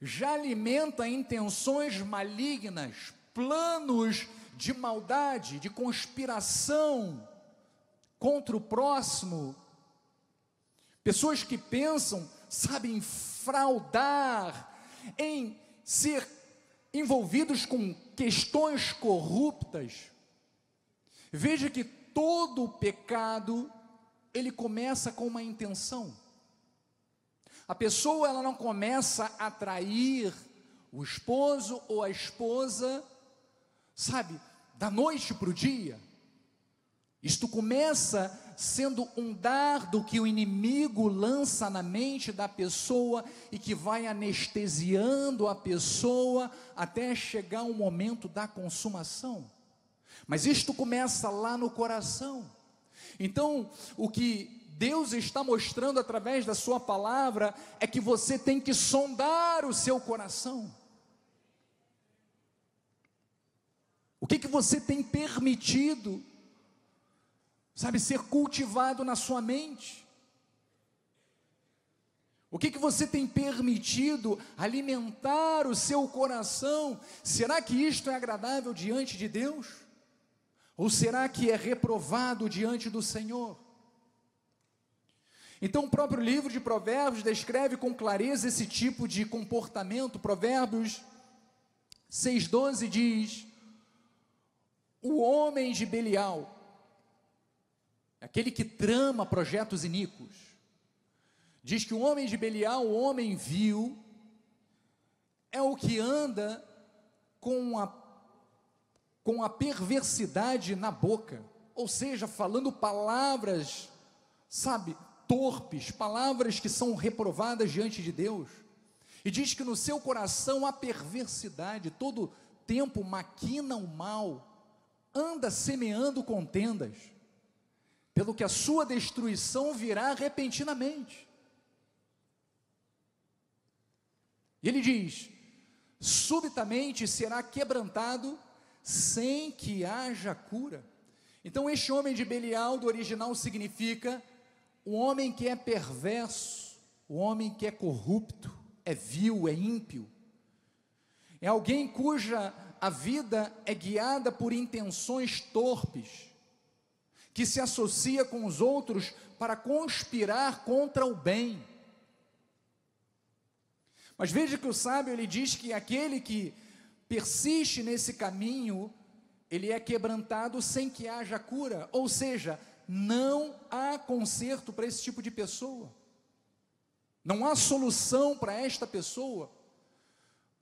já alimenta intenções malignas, planos de maldade, de conspiração contra o próximo. Pessoas que pensam, sabem, em fraudar, em ser envolvidos com questões corruptas. Veja que todo pecado, ele começa com uma intenção. A pessoa, ela não começa a trair o esposo ou a esposa, sabe, da noite para o dia. Isto começa sendo um dardo que o inimigo lança na mente da pessoa e que vai anestesiando a pessoa até chegar o momento da consumação. Mas isto começa lá no coração. Então, o que Deus está mostrando através da sua palavra é que você tem que sondar o seu coração. O que você tem permitido, sabe, ser cultivado na sua mente? O que você tem permitido alimentar o seu coração? Será que isto é agradável diante de Deus? Ou será que é reprovado diante do Senhor? Então o próprio livro de Provérbios descreve com clareza esse tipo de comportamento. Provérbios 6,12 diz: o homem de Belial, aquele que trama projetos iníquos, diz que o homem de Belial, o homem vil, é o que anda com a perversidade na boca, ou seja, falando palavras, sabe, torpes, palavras que são reprovadas diante de Deus. E diz que no seu coração há perversidade, todo tempo maquina o mal, anda semeando contendas, pelo que a sua destruição virá repentinamente. E ele diz: subitamente será quebrantado, sem que haja cura. Então este homem de Belial, do original, significa o homem que é perverso, o homem que é corrupto, é vil, é ímpio, é alguém cuja a vida é guiada por intenções torpes, que se associa com os outros para conspirar contra o bem. Mas veja que o sábio, ele diz que aquele que persiste nesse caminho, ele é quebrantado sem que haja cura, ou seja, não há conserto para esse tipo de pessoa, não há solução para esta pessoa.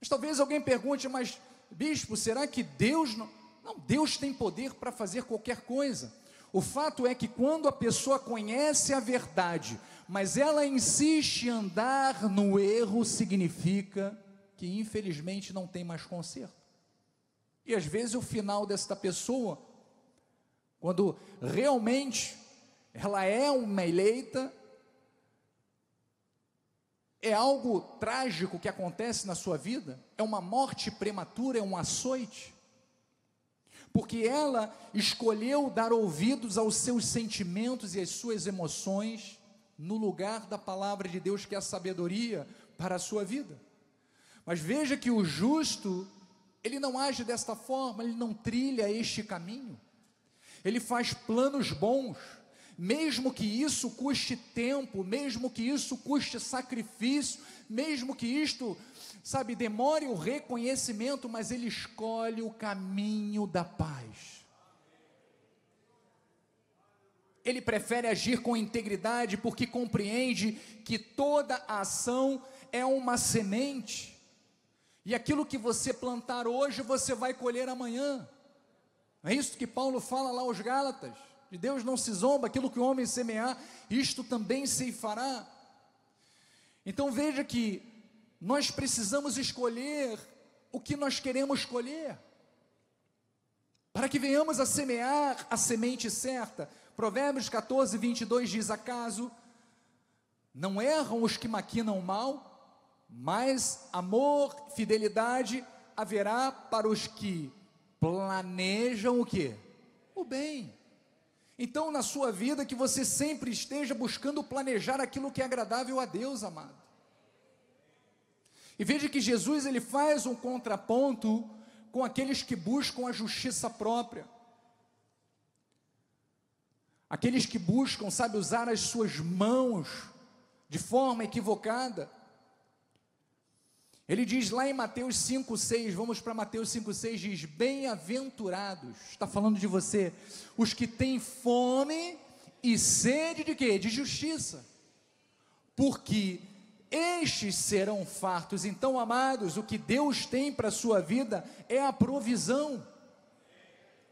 Mas talvez alguém pergunte: mas bispo, será que Deus não... Não, Deus tem poder para fazer qualquer coisa. O fato é que quando a pessoa conhece a verdade, mas ela insiste em andar no erro, significa que infelizmente não tem mais conserto. E às vezes o final desta pessoa, quando realmente ela é uma eleita, é algo trágico que acontece na sua vida, é uma morte prematura, é um açoite, porque ela escolheu dar ouvidos aos seus sentimentos e às suas emoções, no lugar da palavra de Deus, que é a sabedoria para a sua vida. Mas veja que o justo, ele não age desta forma, ele não trilha este caminho, ele faz planos bons, mesmo que isso custe tempo, mesmo que isso custe sacrifício, mesmo que isto, sabe, demore o reconhecimento, mas ele escolhe o caminho da paz. Ele prefere agir com integridade, porque compreende que toda ação é uma semente, e aquilo que você plantar hoje, você vai colher amanhã. É isso que Paulo fala lá aos Gálatas: de Deus não se zomba, aquilo que o homem semear, isto também se fará. Então veja que nós precisamos escolher o que nós queremos colher, para que venhamos a semear a semente certa. Provérbios 14, 22 diz: acaso não erram os que maquinam o mal, mas amor, fidelidade haverá para os que planejam o quê? O bem. Então, na sua vida, que você sempre esteja buscando planejar aquilo que é agradável a Deus, amado. E veja que Jesus, ele faz um contraponto com aqueles que buscam a justiça própria, aqueles que buscam, sabe, usar as suas mãos de forma equivocada. Ele diz lá em Mateus 5,6, vamos para Mateus 5,6, diz: bem-aventurados, está falando de você, os que têm fome e sede de quê? De justiça, porque estes serão fartos. Então, amados, o que Deus tem para a sua vida é a provisão,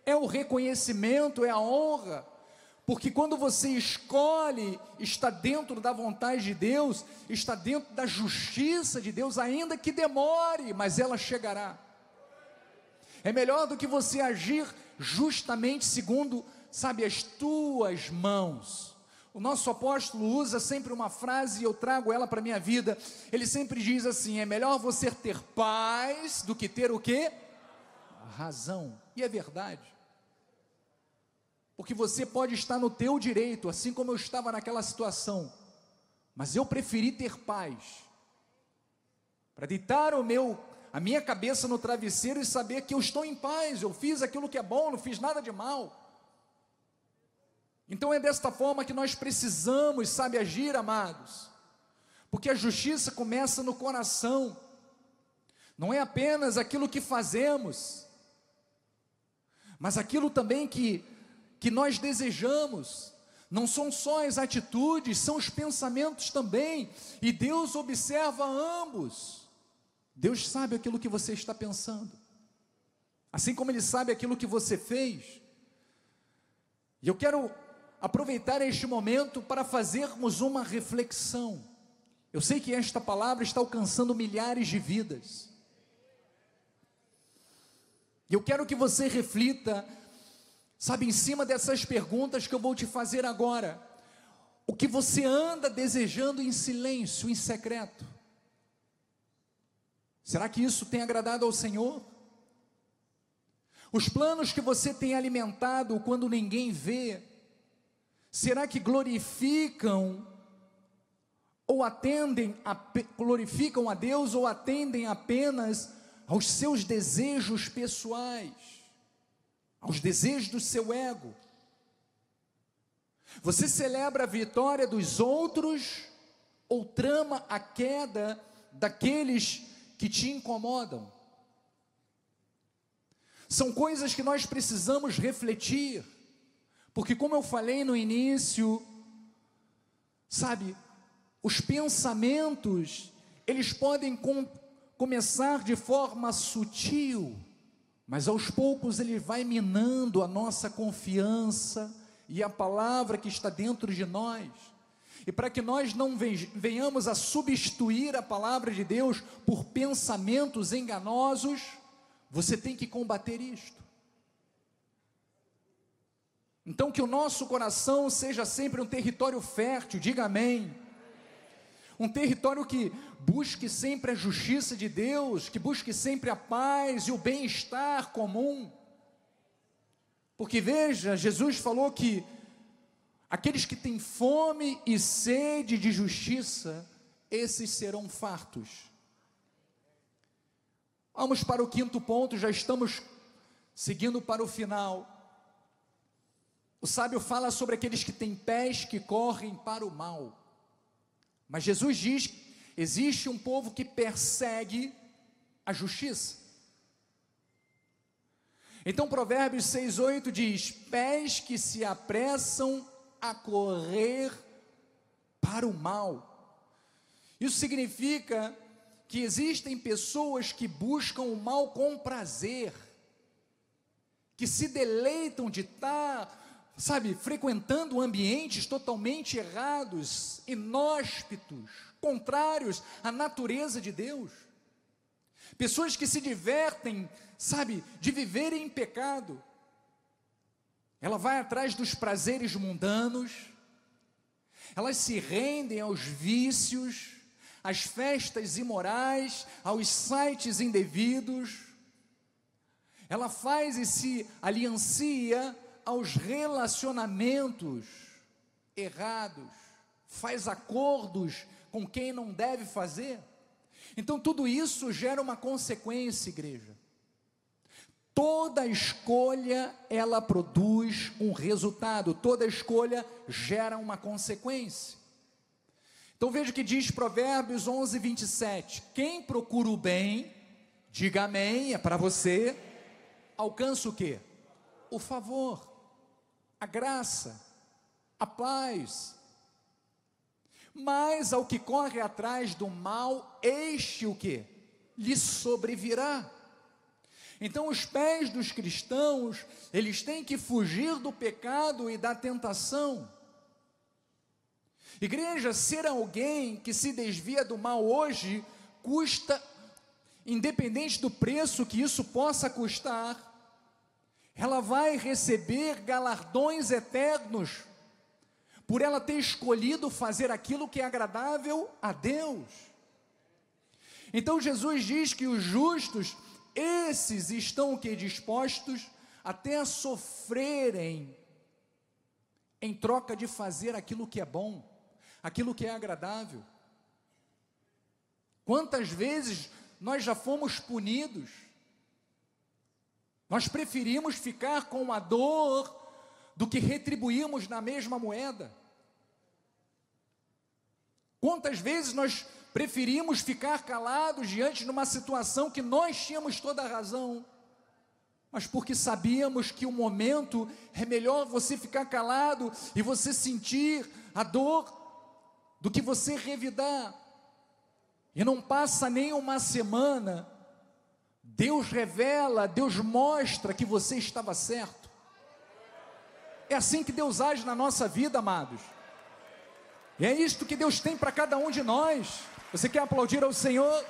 é o reconhecimento, é a honra, porque quando você escolhe estar dentro da vontade de Deus, está dentro da justiça de Deus, ainda que demore, mas ela chegará. É melhor do que você agir justamente segundo, sabe, as tuas mãos. O nosso apóstolo usa sempre uma frase, e eu trago ela para a minha vida. Ele sempre diz assim: é melhor você ter paz do que ter o quê? Razão. E é verdade. Porque você pode estar no teu direito, assim como eu estava naquela situação, mas eu preferi ter paz, para deitar a minha cabeça no travesseiro e saber que eu estou em paz, eu fiz aquilo que é bom, não fiz nada de mal. Então é desta forma que nós precisamos, sabe, agir, amados, porque a justiça começa no coração, não é apenas aquilo que fazemos, mas aquilo também que nós desejamos. Não são só as atitudes, são os pensamentos também, e Deus observa ambos. Deus sabe aquilo que você está pensando, assim como Ele sabe aquilo que você fez. E eu quero aproveitar este momento para fazermos uma reflexão. Eu sei que esta palavra está alcançando milhares de vidas. E eu quero que você reflita, sabe, em cima dessas perguntas que eu vou te fazer agora. O que você anda desejando em silêncio, em secreto? Será que isso tem agradado ao Senhor? Os planos que você tem alimentado quando ninguém vê, será que glorificam a Deus ou atendem apenas aos seus desejos pessoais, aos desejos do seu ego? Você celebra a vitória dos outros ou trama a queda daqueles que te incomodam? São coisas que nós precisamos refletir, porque como eu falei no início, sabe, os pensamentos, eles podem começar de forma sutil, mas aos poucos ele vai minando a nossa confiança e a palavra que está dentro de nós. E para que nós não venhamos a substituir a palavra de Deus por pensamentos enganosos, você tem que combater isto. Então que o nosso coração seja sempre um território fértil, diga amém. Um território que busque sempre a justiça de Deus, que busque sempre a paz e o bem-estar comum. Porque veja, Jesus falou que aqueles que têm fome e sede de justiça, esses serão fartos. Vamos para o quinto ponto, já estamos seguindo para o final. O sábio fala sobre aqueles que têm pés que correm para o mal. Mas Jesus diz que existe um povo que persegue a justiça. Então Provérbios 6:8 diz: pés que se apressam a correr para o mal. Isso significa que existem pessoas que buscam o mal com prazer, que se deleitam de estar, sabe, frequentando ambientes totalmente errados, inóspitos, contrários à natureza de Deus. Pessoas que se divertem, sabe, de viver em pecado. Ela vai atrás dos prazeres mundanos, elas se rendem aos vícios, às festas imorais, aos sites indevidos. Ela faz e se aliancia aos relacionamentos errados, faz acordos com quem não deve fazer. Então tudo isso gera uma consequência, igreja. Toda escolha, ela produz um resultado, toda escolha gera uma consequência. Então veja o que diz Provérbios 11:27, quem procura o bem, diga amém, é para você, alcança o quê? O favor, a graça, a paz. Mas ao que corre atrás do mal, este o quê? Lhe sobrevirá. Então os pés dos cristãos, eles têm que fugir do pecado e da tentação. Igreja, ser alguém que se desvia do mal hoje, custa, independente do preço que isso possa custar, ela vai receber galardões eternos, por ela ter escolhido fazer aquilo que é agradável a Deus. Então Jesus diz que os justos, esses estão o que? Dispostos até a sofrerem, em troca de fazer aquilo que é bom, aquilo que é agradável. Quantas vezes nós já fomos punidos, nós preferimos ficar com a dor do que retribuirmos na mesma moeda. Quantas vezes nós preferimos ficar calados diante de uma situação que nós tínhamos toda a razão, mas porque sabíamos que o momento é melhor você ficar calado e você sentir a dor do que você revidar. E não passa nem uma semana, Deus revela, Deus mostra que você estava certo. É assim que Deus age na nossa vida, amados. E é isto que Deus tem para cada um de nós. Você quer aplaudir ao Senhor?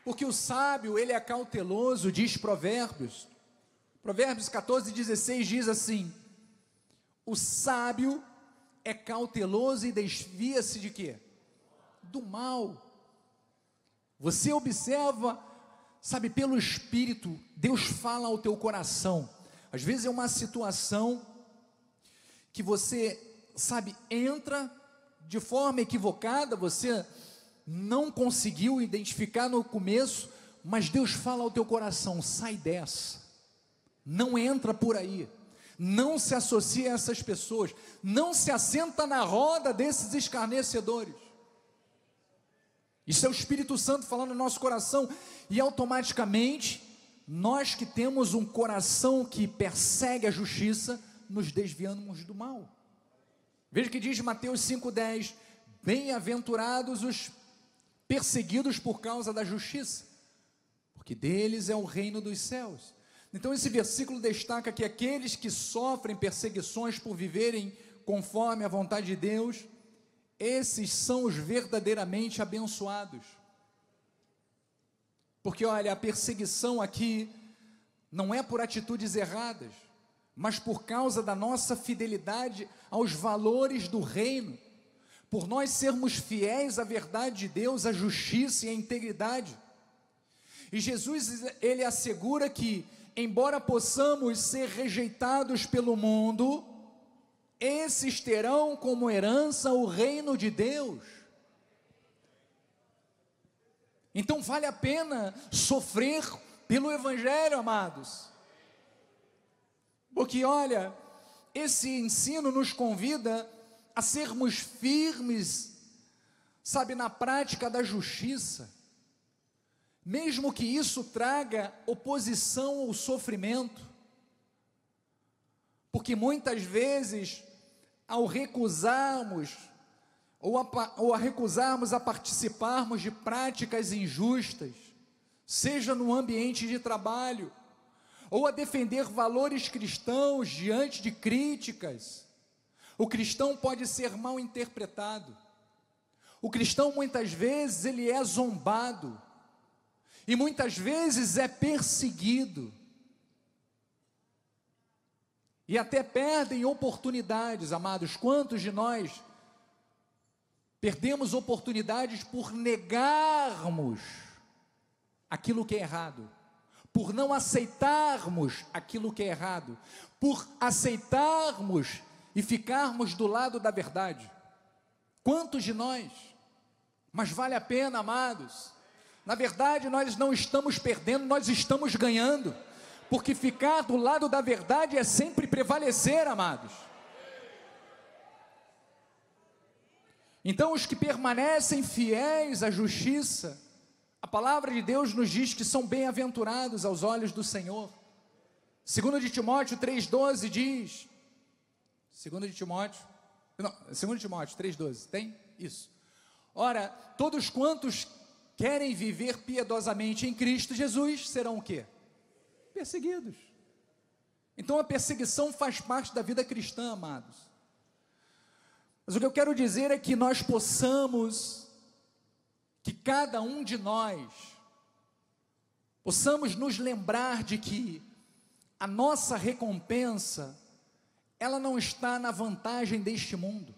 Porque o sábio, ele é cauteloso, diz Provérbios. Provérbios 14:16 diz assim: o sábio é cauteloso e desvia-se de quê? Do mal. Você observa, sabe, pelo Espírito, Deus fala ao teu coração. Às vezes é uma situação que você, sabe, entra de forma equivocada, você não conseguiu identificar no começo, mas Deus fala ao teu coração: sai dessa, não entra por aí, não se associa a essas pessoas, não se assenta na roda desses escarnecedores. Isso é o Espírito Santo falando no nosso coração, e automaticamente, nós que temos um coração que persegue a justiça, nos desviamos do mal. Veja que diz Mateus 5:10, bem-aventurados os perseguidos por causa da justiça, porque deles é o reino dos céus. Então esse versículo destaca que aqueles que sofrem perseguições por viverem conforme a vontade de Deus, esses são os verdadeiramente abençoados. Porque olha, a perseguição aqui não é por atitudes erradas, mas por causa da nossa fidelidade aos valores do reino, por nós sermos fiéis à verdade de Deus, à justiça e à integridade. E Jesus, ele assegura que, embora possamos ser rejeitados pelo mundo, esses terão como herança o reino de Deus. Então vale a pena sofrer pelo Evangelho, amados. Porque olha, esse ensino nos convida a sermos firmes, sabe, na prática da justiça, mesmo que isso traga oposição ou sofrimento, porque muitas vezes, ao recusarmos, ou a recusarmos a participarmos de práticas injustas, seja no ambiente de trabalho, ou a defender valores cristãos diante de críticas, o cristão pode ser mal interpretado. O cristão muitas vezes ele é zombado, e muitas vezes é perseguido, e até perdem oportunidades, amados. Quantos de nós perdemos oportunidades por negarmos aquilo que é errado, por não aceitarmos aquilo que é errado, por aceitarmos e ficarmos do lado da verdade? Quantos de nós? Mas vale a pena, amados. Na verdade, nós não estamos perdendo, nós estamos ganhando, porque ficar do lado da verdade é sempre prevalecer, amados. Então, os que permanecem fiéis à justiça, a palavra de Deus nos diz que são bem-aventurados aos olhos do Senhor. 2 de Timóteo 3,12 diz, 2 Timóteo 3,12, tem? Isso. Ora, todos quantos querem viver piedosamente em Cristo Jesus, serão o quê? Perseguidos. Então a perseguição faz parte da vida cristã, amados. Mas o que eu quero dizer é que nós possamos, que cada um de nós, possamos nos lembrar de que a nossa recompensa, ela não está na vantagem deste mundo.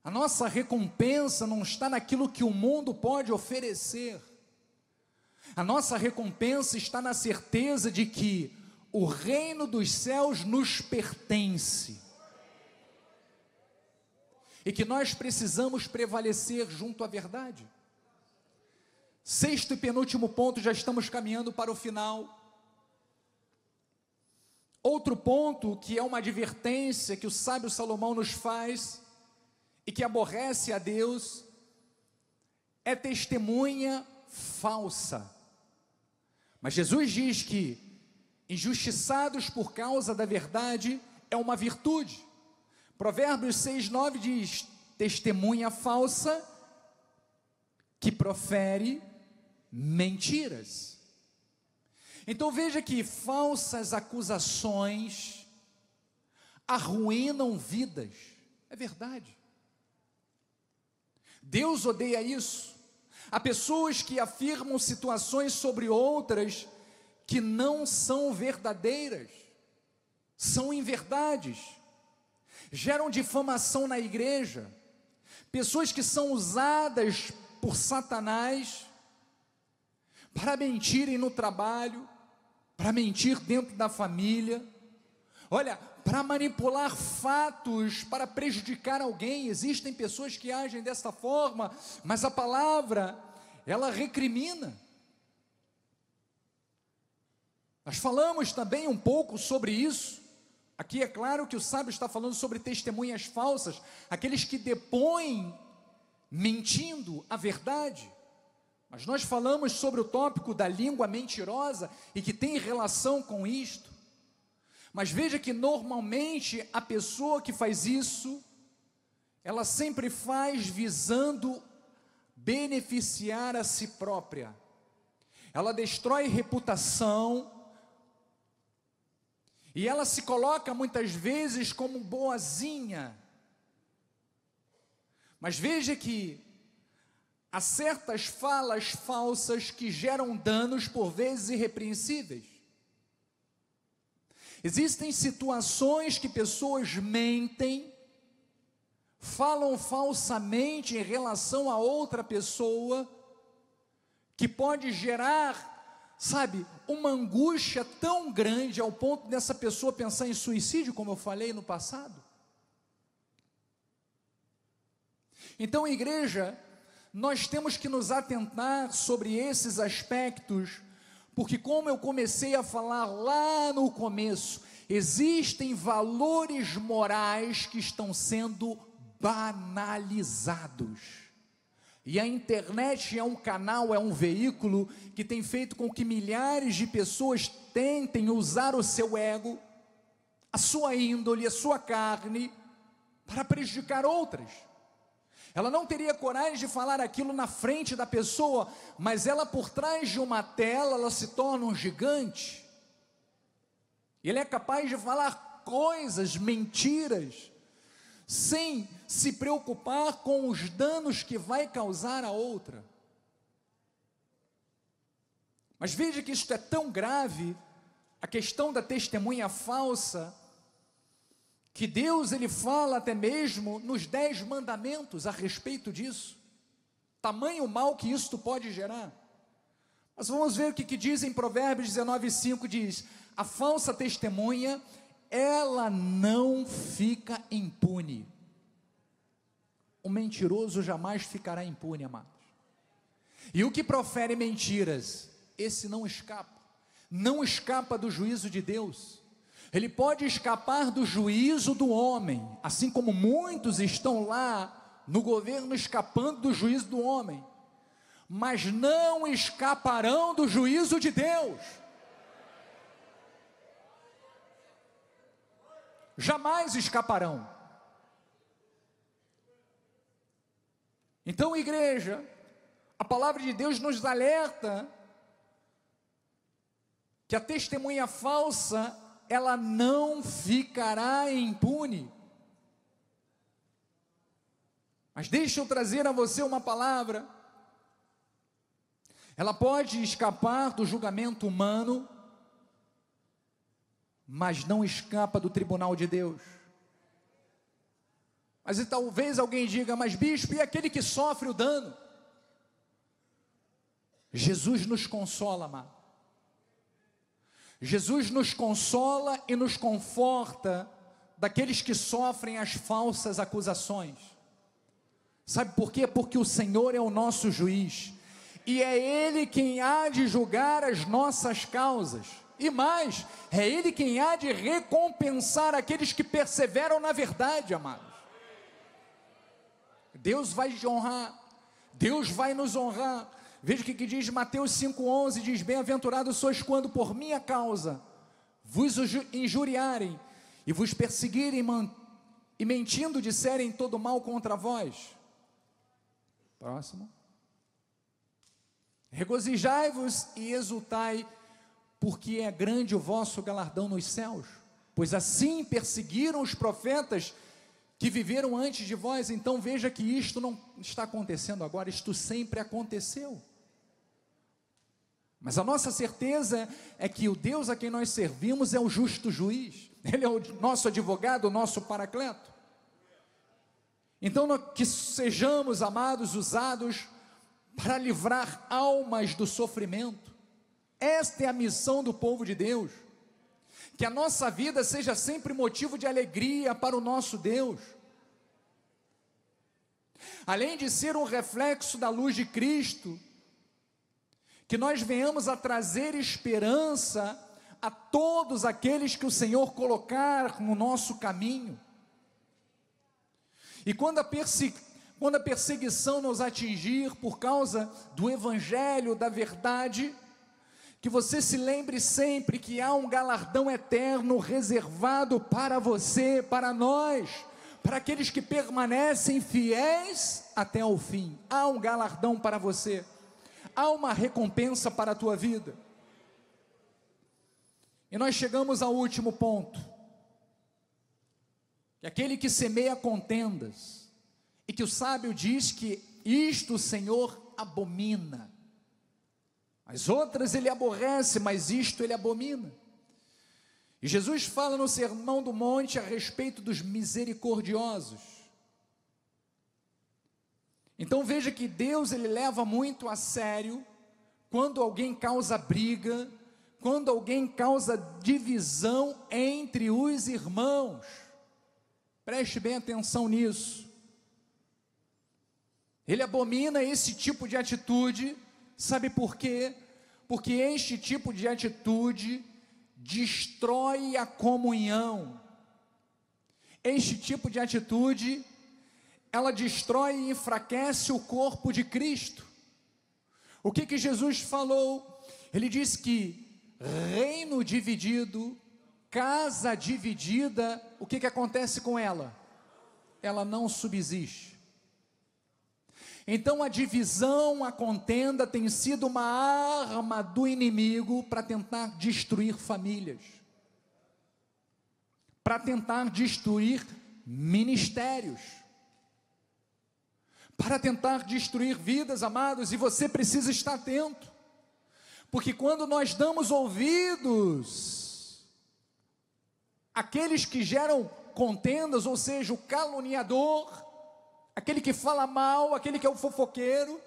A nossa recompensa não está naquilo que o mundo pode oferecer. A nossa recompensa está na certeza de que o reino dos céus nos pertence. E que nós precisamos prevalecer junto à verdade. Sexto e penúltimo ponto, já estamos caminhando para o final. Outro ponto que é uma advertência que o sábio Salomão nos faz e que aborrece a Deus, é testemunha falsa. Mas Jesus diz que injustiçados por causa da verdade é uma virtude. Provérbios 6,9 diz: testemunha falsa que profere mentiras. Então veja que falsas acusações arruinam vidas, é verdade. Deus odeia isso. Há pessoas que afirmam situações sobre outras que não são verdadeiras, são inverdades, geram difamação na igreja, pessoas que são usadas por Satanás para mentirem no trabalho, para mentir dentro da família, olha, para manipular fatos, para prejudicar alguém. Existem pessoas que agem dessa forma, mas a palavra, ela recrimina. Nós falamos também um pouco sobre isso. Aqui é claro que o sábio está falando sobre testemunhas falsas, aqueles que depõem mentindo a verdade. Mas nós falamos sobre o tópico da língua mentirosa e que tem relação com isto. Mas veja que normalmente a pessoa que faz isso, ela sempre faz visando beneficiar a si própria. Ela destrói reputação e ela se coloca muitas vezes como boazinha. Mas veja que há certas falas falsas que geram danos por vezes irrepreensíveis. Existem situações que pessoas mentem, falam falsamente em relação a outra pessoa, que pode gerar, sabe, uma angústia tão grande ao ponto dessa pessoa pensar em suicídio, como eu falei no passado. Então, igreja, nós temos que nos atentar sobre esses aspectos, porque como eu comecei a falar lá no começo, existem valores morais que estão sendo banalizados. E a internet é um canal, é um veículo que tem feito com que milhares de pessoas tentem usar o seu ego, a sua índole, a sua carne, para prejudicar outras. Ela não teria coragem de falar aquilo na frente da pessoa, mas ela por trás de uma tela, ela se torna um gigante. Ele é capaz de falar coisas, mentiras, sem se preocupar com os danos que vai causar a outra. Mas veja que isto é tão grave, a questão da testemunha falsa, que Deus, ele fala até mesmo nos 10 mandamentos a respeito disso, tamanho mal que isto pode gerar. Mas vamos ver o que diz em Provérbios 19:5, diz: a falsa testemunha, ela não fica impune. O mentiroso jamais ficará impune, amados. E o que profere mentiras, esse não escapa do juízo de Deus. Ele pode escapar do juízo do homem, assim como muitos estão lá no governo escapando do juízo do homem, mas não escaparão do juízo de Deus. Jamais escaparão. Então, igreja, a palavra de Deus nos alerta que a testemunha falsa, ela não ficará impune. Mas deixa eu trazer a você uma palavra. Ela pode escapar do julgamento humano, mas não escapa do tribunal de Deus. Mas e talvez alguém diga: mas bispo, e aquele que sofre o dano? Jesus nos consola, amado. Jesus nos consola e nos conforta daqueles que sofrem as falsas acusações. Sabe por quê? Porque o Senhor é o nosso juiz, e é Ele quem há de julgar as nossas causas, e mais, é Ele quem há de recompensar aqueles que perseveram na verdade, amados. Deus vai te honrar, Deus vai nos honrar. Veja o que diz Mateus 5,11, diz: bem-aventurados sois quando por minha causa vos injuriarem e vos perseguirem e mentindo disserem todo mal contra vós. Próximo. Regozijai-vos e exultai, porque é grande o vosso galardão nos céus, pois assim perseguiram os profetas que viveram antes de vós. Então veja que isto não está acontecendo agora, isto sempre aconteceu. Mas a nossa certeza é que o Deus a quem nós servimos é o justo juiz, Ele é o nosso advogado, o nosso paracleto. Então que sejamos, amados, usados para livrar almas do sofrimento. Esta é a missão do povo de Deus, que a nossa vida seja sempre motivo de alegria para o nosso Deus. Além de ser um reflexo da luz de Cristo, que nós venhamos a trazer esperança a todos aqueles que o Senhor colocar no nosso caminho. E quando a perseguição nos atingir por causa do Evangelho, da verdade, que você se lembre sempre que há um galardão eterno reservado para você, para nós, para aqueles que permanecem fiéis até o fim. Há um galardão para você, há uma recompensa para a tua vida. E nós chegamos ao último ponto, que aquele que semeia contendas, e que o sábio diz que isto o Senhor abomina. As outras ele aborrece, mas isto ele abomina. E Jesus fala no Sermão do Monte a respeito dos misericordiosos. Então veja que Deus ele leva muito a sério quando alguém causa briga, quando alguém causa divisão entre os irmãos. Preste bem atenção nisso. Ele abomina esse tipo de atitude. Sabe por quê? Porque este tipo de atitude destrói a comunhão. Este tipo de atitude, ela destrói e enfraquece o corpo de Cristo. O que Jesus falou? Ele disse que reino dividido, casa dividida, o que acontece com ela? Ela não subsiste. Então a divisão, a contenda tem sido uma arma do inimigo para tentar destruir famílias, para tentar destruir ministérios, para tentar destruir vidas, amados, e você precisa estar atento, porque quando nós damos ouvidos àqueles que geram contendas, ou seja, o caluniador, aquele que fala mal, aquele que é o fofoqueiro,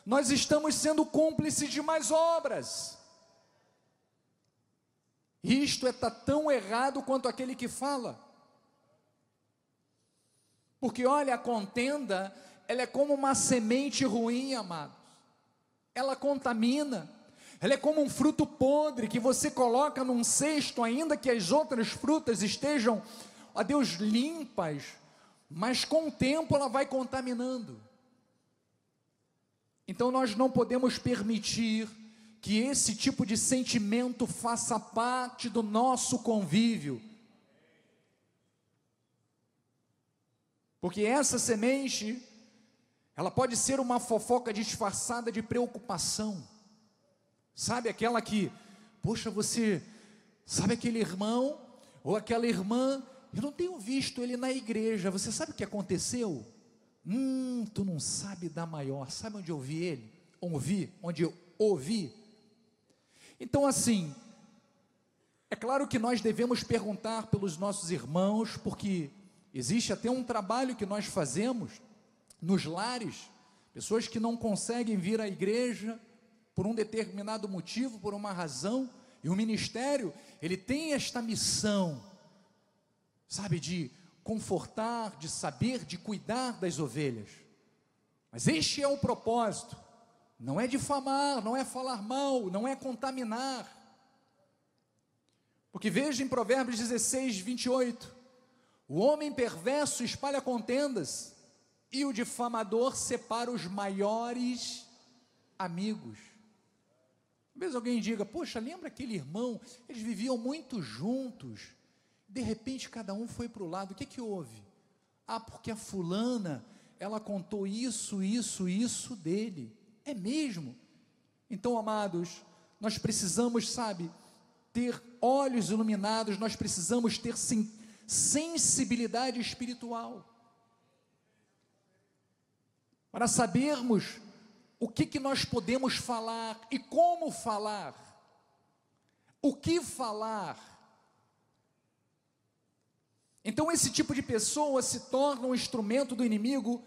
nós estamos sendo cúmplices de mais obras. Isto está tão errado quanto aquele que fala. Porque olha, a contenda, ela é como uma semente ruim, amados. Ela contamina. Ela é como um fruto podre que você coloca num cesto, ainda que as outras frutas estejam, ó Deus, limpas, mas com o tempo ela vai contaminando. Então nós não podemos permitir que esse tipo de sentimento faça parte do nosso convívio, porque essa semente, ela pode ser uma fofoca disfarçada de preocupação, sabe, aquela que, poxa, você, sabe aquele irmão, ou aquela irmã, eu não tenho visto ele na igreja, você sabe o que aconteceu? Tu não sabe da maior. Sabe onde eu vi ele? Onde eu ouvi? Então assim, é claro que nós devemos perguntar pelos nossos irmãos, porque existe até um trabalho que nós fazemos nos lares, pessoas que não conseguem vir à igreja por um determinado motivo, por uma razão, e o ministério, ele tem esta missão, sabe, de confortar, de saber, de cuidar das ovelhas. Mas este é o propósito, não é difamar, não é falar mal, não é contaminar. Porque veja em Provérbios 16, 28, o homem perverso espalha contendas, e o difamador separa os maiores amigos. Talvez alguém diga, poxa, lembra aquele irmão, eles viviam muito juntos, de repente cada um foi para o lado, o que houve? Porque a fulana, ela contou isso dele, é mesmo? Então, amados, nós precisamos, sabe, ter olhos iluminados, nós precisamos ter sensibilidade espiritual, para sabermos o que nós podemos falar e como falar, o que falar. Então esse tipo de pessoa se torna um instrumento do inimigo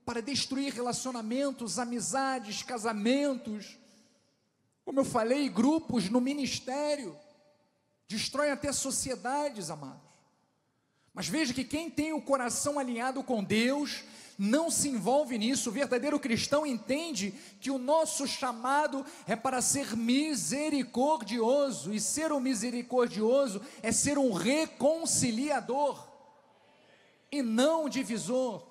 para destruir relacionamentos, amizades, casamentos, como eu falei, grupos no ministério, destrói até sociedades, amados. Mas veja que quem tem o coração alinhado com Deus, não se envolve nisso. O verdadeiro cristão entende que o nosso chamado é para ser misericordioso, e ser um misericordioso é ser um reconciliador, e não divisor.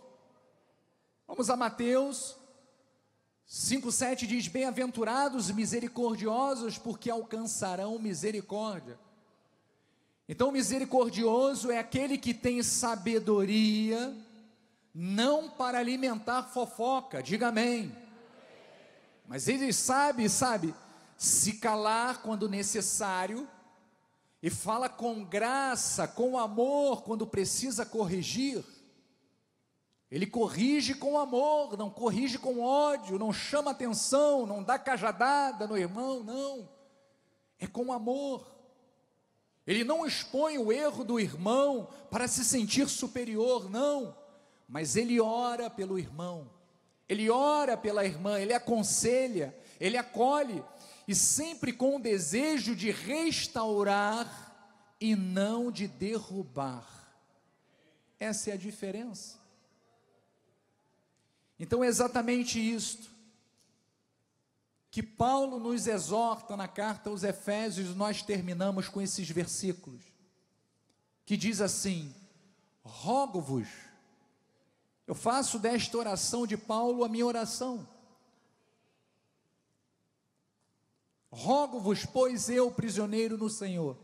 Vamos a Mateus 5,7 diz: bem-aventurados misericordiosos, porque alcançarão misericórdia. Então, o misericordioso é aquele que tem sabedoria, não para alimentar fofoca, diga amém. Mas ele sabe se calar quando necessário, e fala com graça, com amor, quando precisa corrigir. Ele corrige com amor, não corrige com ódio, não chama atenção, não dá cajadada no irmão, não, é com amor. Ele não expõe o erro do irmão para se sentir superior, não, mas ele ora pelo irmão, ele ora pela irmã, ele aconselha, ele acolhe, e sempre com o desejo de restaurar e não de derrubar. Essa é a diferença. Então é exatamente isto que Paulo nos exorta na carta aos Efésios. Nós terminamos com esses versículos, que diz assim: rogo-vos, eu faço desta oração de Paulo a minha oração. Rogo-vos, pois eu, prisioneiro no Senhor,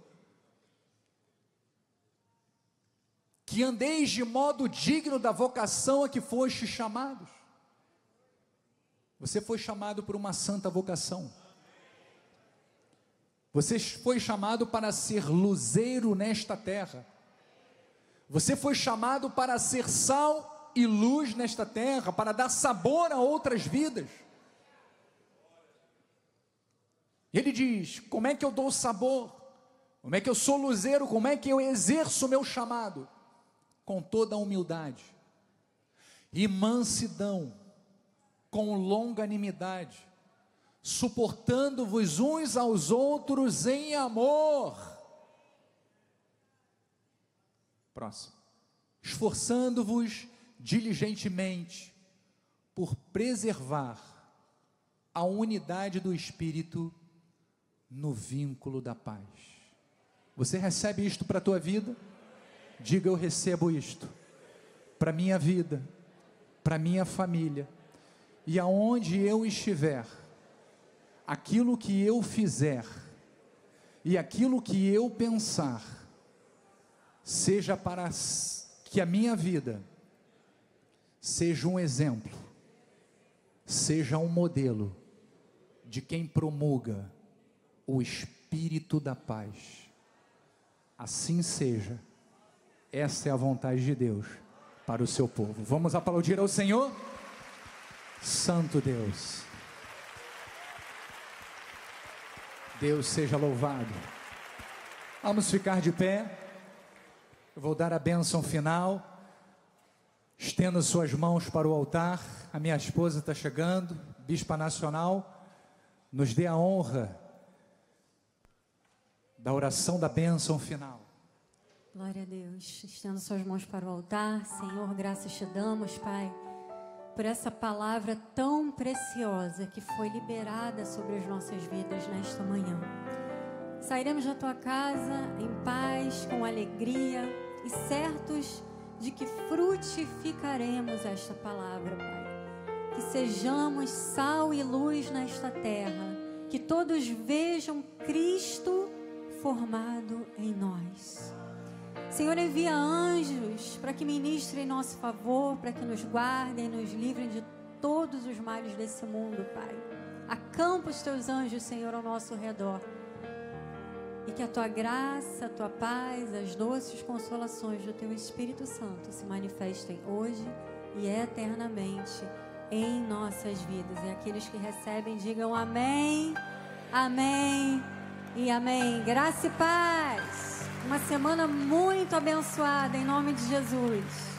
que andeis de modo digno da vocação a que fostes chamados. Você foi chamado por uma santa vocação. Você foi chamado para ser luzeiro nesta terra. Você foi chamado para ser sal e luz nesta terra, para dar sabor a outras vidas. E ele diz: como é que eu dou sabor? Como é que eu sou luzeiro? Como é que eu exerço o meu chamado? Com toda a humildade e mansidão, com longanimidade, suportando-vos uns aos outros em amor. Próximo. Esforçando-vos diligentemente por preservar a unidade do Espírito no vínculo da paz. Você recebe isto para a tua vida? Diga: eu recebo isto para a minha vida, para a minha família. E aonde eu estiver, aquilo que eu fizer e aquilo que eu pensar, seja para que a minha vida seja um exemplo, seja um modelo de quem promulga o Espírito da paz. Assim seja. Essa é a vontade de Deus para o seu povo. Vamos aplaudir ao Senhor? Santo Deus, Deus seja louvado. Vamos ficar de pé. Eu vou dar a bênção final. Estenda suas mãos para o altar. A minha esposa está chegando, Bispa Nacional. Nos dê a honra da oração da bênção final. Glória a Deus. Estenda suas mãos para o altar. Senhor, graças te damos, Pai, por essa palavra tão preciosa que foi liberada sobre as nossas vidas nesta manhã. Sairemos da tua casa em paz, com alegria e certos de que frutificaremos esta palavra, Pai. Que sejamos sal e luz nesta terra, que todos vejam Cristo formado em nós. Senhor, envia anjos para que ministrem em nosso favor, para que nos guardem, nos livrem de todos os males desse mundo, Pai. Acampa os teus anjos, Senhor, ao nosso redor. E que a tua graça, a tua paz, as doces consolações do teu Espírito Santo se manifestem hoje e eternamente em nossas vidas. E aqueles que recebem, digam amém, amém e amém. Graça e paz. Uma semana muito abençoada em nome de Jesus.